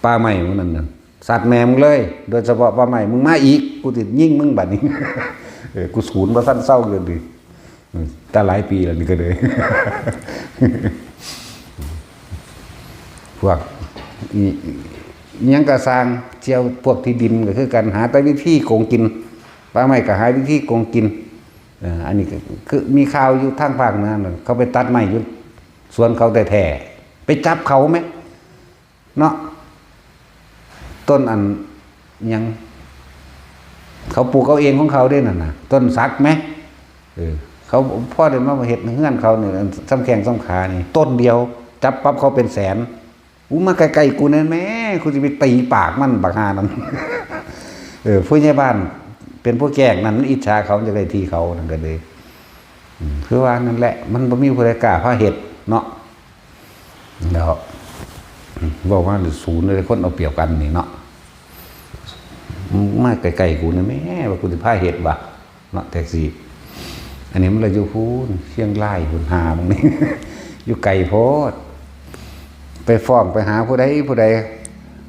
ป้าใหม่มึงนั่นน่ะสัตว์แมงเลยโดยเฉพาะป้าใหม่มึงมาอีกกูติดยิงมึงบัดนี้ กูศูนย์บ่ทันเศร้าเลยดิ ตั้งหลายปีแล้วนี่ก็เลย พวกยังกระสร้างเจียวพวกที่ดินก็คือกันหาแต่วิธีโกงกินป่าไม้ก็หาวิธีโกงกินอันนี้คือมีข่าวอยู่ทางภาคนั้นเขาไปตัดไม้อยู่สวนเขาแต่แท้ไปจับเขาไหมเนาะต้นอันยังเขาปลูกเขาเองของเขาได้น่ะต้นสักไหมเขาพ่อเดินมาเห็ดเฮือนเขาเนี่ยซ้ำแข้งซ้ำขานี่ต้นเดียวจับปั๊บเขาเป็นแสนมาไกลๆกูเนี่ยแม่กูจะไปตีปากมันบักฮานั้น ผู้ใหญ่บ้านเป็นผู้แก่งนั้นอิจฉาเขาจะได้ทีเขานั่นก็เลยคือว่านั่นแหละมันบ่มีผู้ใดกล้าพาเห็ดเนาะแล้วบอกว่าศูนย์เลยคนเอาเปรียบกันนี่เนาะมาไกลๆกูเนี่ยแม่ว่ากูจะพาเห็ดบ่เนาะแท็กซี่อันนี้มันเลยอยู่พูนเชียงรายพูนหาตรงนี้ อยู่ไกลโพดไปฟ้องไปหาผู้ใด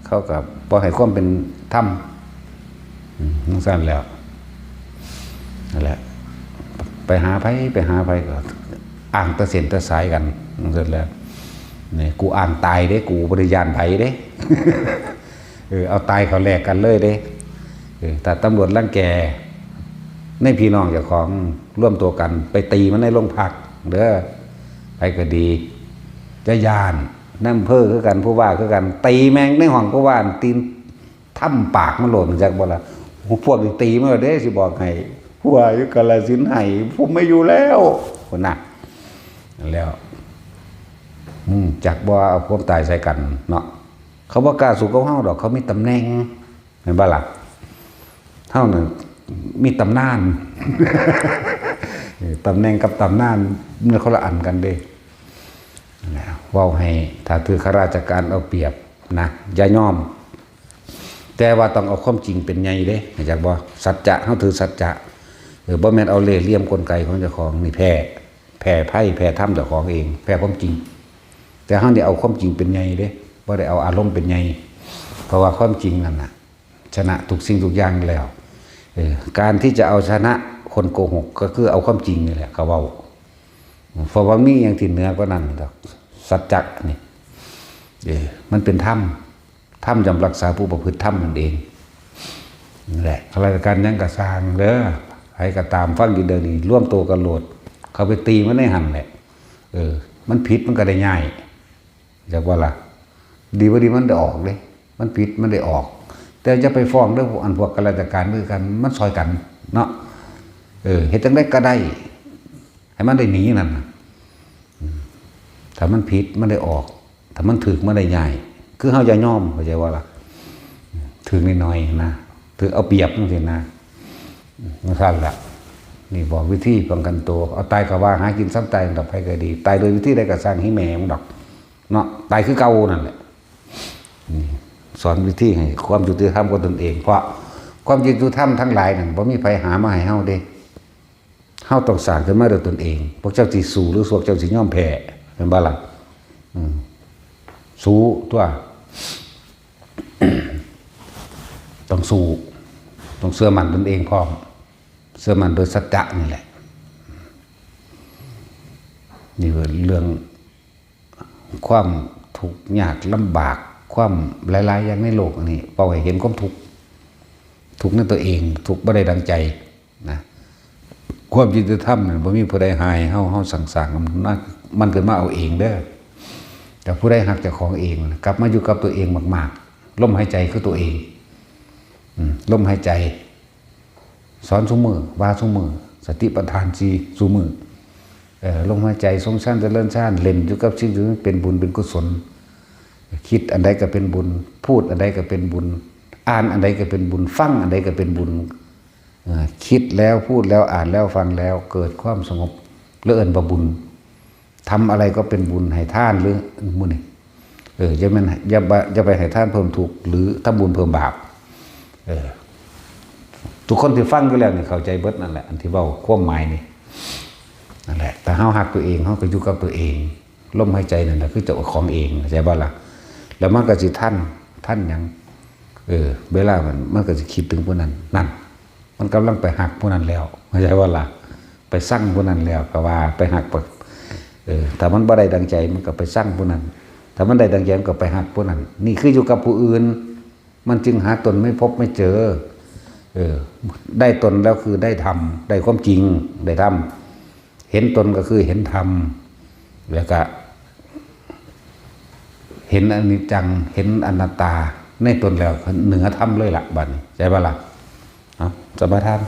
เขากับพอให้ความเป็นธรรมนั่นสั้นแล้วนั่นแหละไปหาไผก็อ่างตะเสียนตะสายกันนั่นเสร็จแล้วเนี่ยกูอ่างตายเด้กูบริยานไผเด้ เอาตายเขาแลกกันเลยเด้แต่ตำรวจรังแกในพี่น้องเจ้าของร่วมตัวกันไปตีมันในโรงพักเด้อไปก็ดีจะยานนั่นเพ้อคือกันผู้ว่าคือกันตีแมงในห้องผู้ว่าตีนถ้ำปากมันหล่นจากบ่ละพวกตีมันเด้สิบอกให้ผู้ว่าอยู่กาฬสินธุ์ให้ผมไม่อยู่แล้วคนน่ะแล้วจากบ่เอาความตายใส่กันเนาะเขาบ่กล้าสู้กับเฮาดอกเขามีตำแหน่งเห็นบ่ล่ะเฮาน่ะมีตำนาน ตำแหน่งกับตำนานมันคนละอันกันเด้เว้าให้ถ้าถือข้าราชการเอาเปรียบนะอย่ายอมแต่ว่าต้องเอาความจริงเป็นใหญ่เด้เข้าใจบ่สัจจะเฮาถือสัจจะบ่แม่นเอาเล่ห์เหลี่ยมกลไกของเจ้าของนี่แพ้ไพ่แพ้ธรรมเจ้าของเองแพ้ความจริงแต่เฮาได้เอาความจริงเป็นใหญ่เด้บ่ได้เอาอารมณ์เป็นใหญ่เพราะว่าความจริงนั่นน่ะชนะทุกสิ่งทุกอย่างแล้วการที่จะเอาชนะคนโกหกก็คือเอาความจริงนี่แหละเขาเว้าเพราะว่ามีอย่างที่เหนือกว่านั้นดอกสัจจะนี่มันเป็นธรรมจำรักษาผู้ประพฤติธรรมนั่นเองนั่นแหละข้าราชการยังกระสร้างเด้อให้กระตามฟังอยู่เดินนี่ร่วมตัวกันโหลดเขาไปตีมันในหันแหละมันผิดมันก็ได้ง่ายจากว่าล่ะดีว่าดีมันได้ออกเลยมันผิดมันได้ออกแต่จะไปฟ้องเรื่องอันพวกข้าราชการด้วยกันมันซอยกันเนาะเฮ็ดจังได๋ก็ได้ให้มันได้หนีนั่นถ้ามันผิดมันได้ออกถ้ามันถูกมันได้ง่ายคือเฮาอย่ายอมเข้าใจว่าล่ะถูกน้อยๆนะถูกเอาเปรียบจังซี่นะมันซั่นล่ะนี่บอกวิธีป้องกันตัวเอาตายก็ว่าหากินซ้ำตายดอกไผก็ดีตายโดยวิธีใดก็สร้างให้แม่มันดอกเนาะตายคือเก่านั่นแหละสอนวิธีให้ความยุติธรรมกับตนเองเพราะความยุติธรรมทั้งหลายนั่นบ่มีไผหามาให้เฮาเด้เฮาต้องสร้างขึ้นมาด้วยตนเองพวกเจ้าสิสู้หรือพวกเจ้าสิยอมแพ้เป็นบ่ล่ะสู้ตัว ต้องสู้ต้องเชื่อมั่นตนเองพร้อมเชื่อมั่นโดยสัจจะนี่แหละนี่คือเรื่องความทุกข์ยากลำบากความหลายๆอย่างในโลกอันนี้เป้าให้เห็นความทุกข์ในตัวเองทุกข์บ่ได้ดังใจนะความยุติธรรมเนี่ยบ่มีผู้ใดหายเฮาสั่งมันเกิดมาเอาเองเด้อแต่ผู้ใดหักเจ้าของเองกลับมาอยู่กับตัวเองมากๆลมหายใจคือตัวเองลมหายใจสอนซุมือว่าซุมือสติปัฏฐาน4ซุมือลมหายใจทรงชั้นเจริญชั้นเล่นอยู่กับสิ่งที่เป็นบุญเป็นกุศลคิดอันใดก็เป็นบุญพูดอันใดก็เป็นบุญอ่านอันใดก็เป็นบุญฟังอันใดก็เป็นบุญคิดแล้วพูดแล้วอ่านแล้วฟังแล้วเกิดความสงบเลื่อนประบุญทำอะไรก็เป็นบุญให้ท่านหรือมุ่นอย่าไปให้ท่านเพิ่มทุกข์หรือทำบุญเพิ่มบาปทุกคนที่ฟังก็แล้วนี่เข้าใจเบิดนั่นแหละอันที่เว้าความหมายนี่นั่นแหละแต่เฮาหักตัวเองเฮาก็อยู่กับตัวเองลมหายใจนั่นแหละคือเจ้าของเองเข้าใจบ่ล่ะแล้วมันก็สิท่านหยังเวลามันก็สิคิดถึงผู้นั้นนั่นมันกำลังไปหักผู้นั้นแล้วเข้าใจบ่ล่ะ ไปสร้างผู้นั้นแล้วก็ว่าไปหักถ้ามันบ่ได้ดังใจมันก็ไปสร้างผู้นั้นถ้ามันได้ดังใจมันก็ไปหักผู้นั้นนี่คืออยู่กับผู้อื่นมันจึงหาตนไม่พบไม่เจอได้ตนแล้วคือได้ธรรมได้ความจริงได้ธรรมเห็นตนก็คือเห็นธรรมแล้วก็เห็นอนิจจังเห็นอนัตตาในตนแล้วเหนือธรรมเลยล่ะบัดนี้ใช่ป่ะล่ะสมาทาน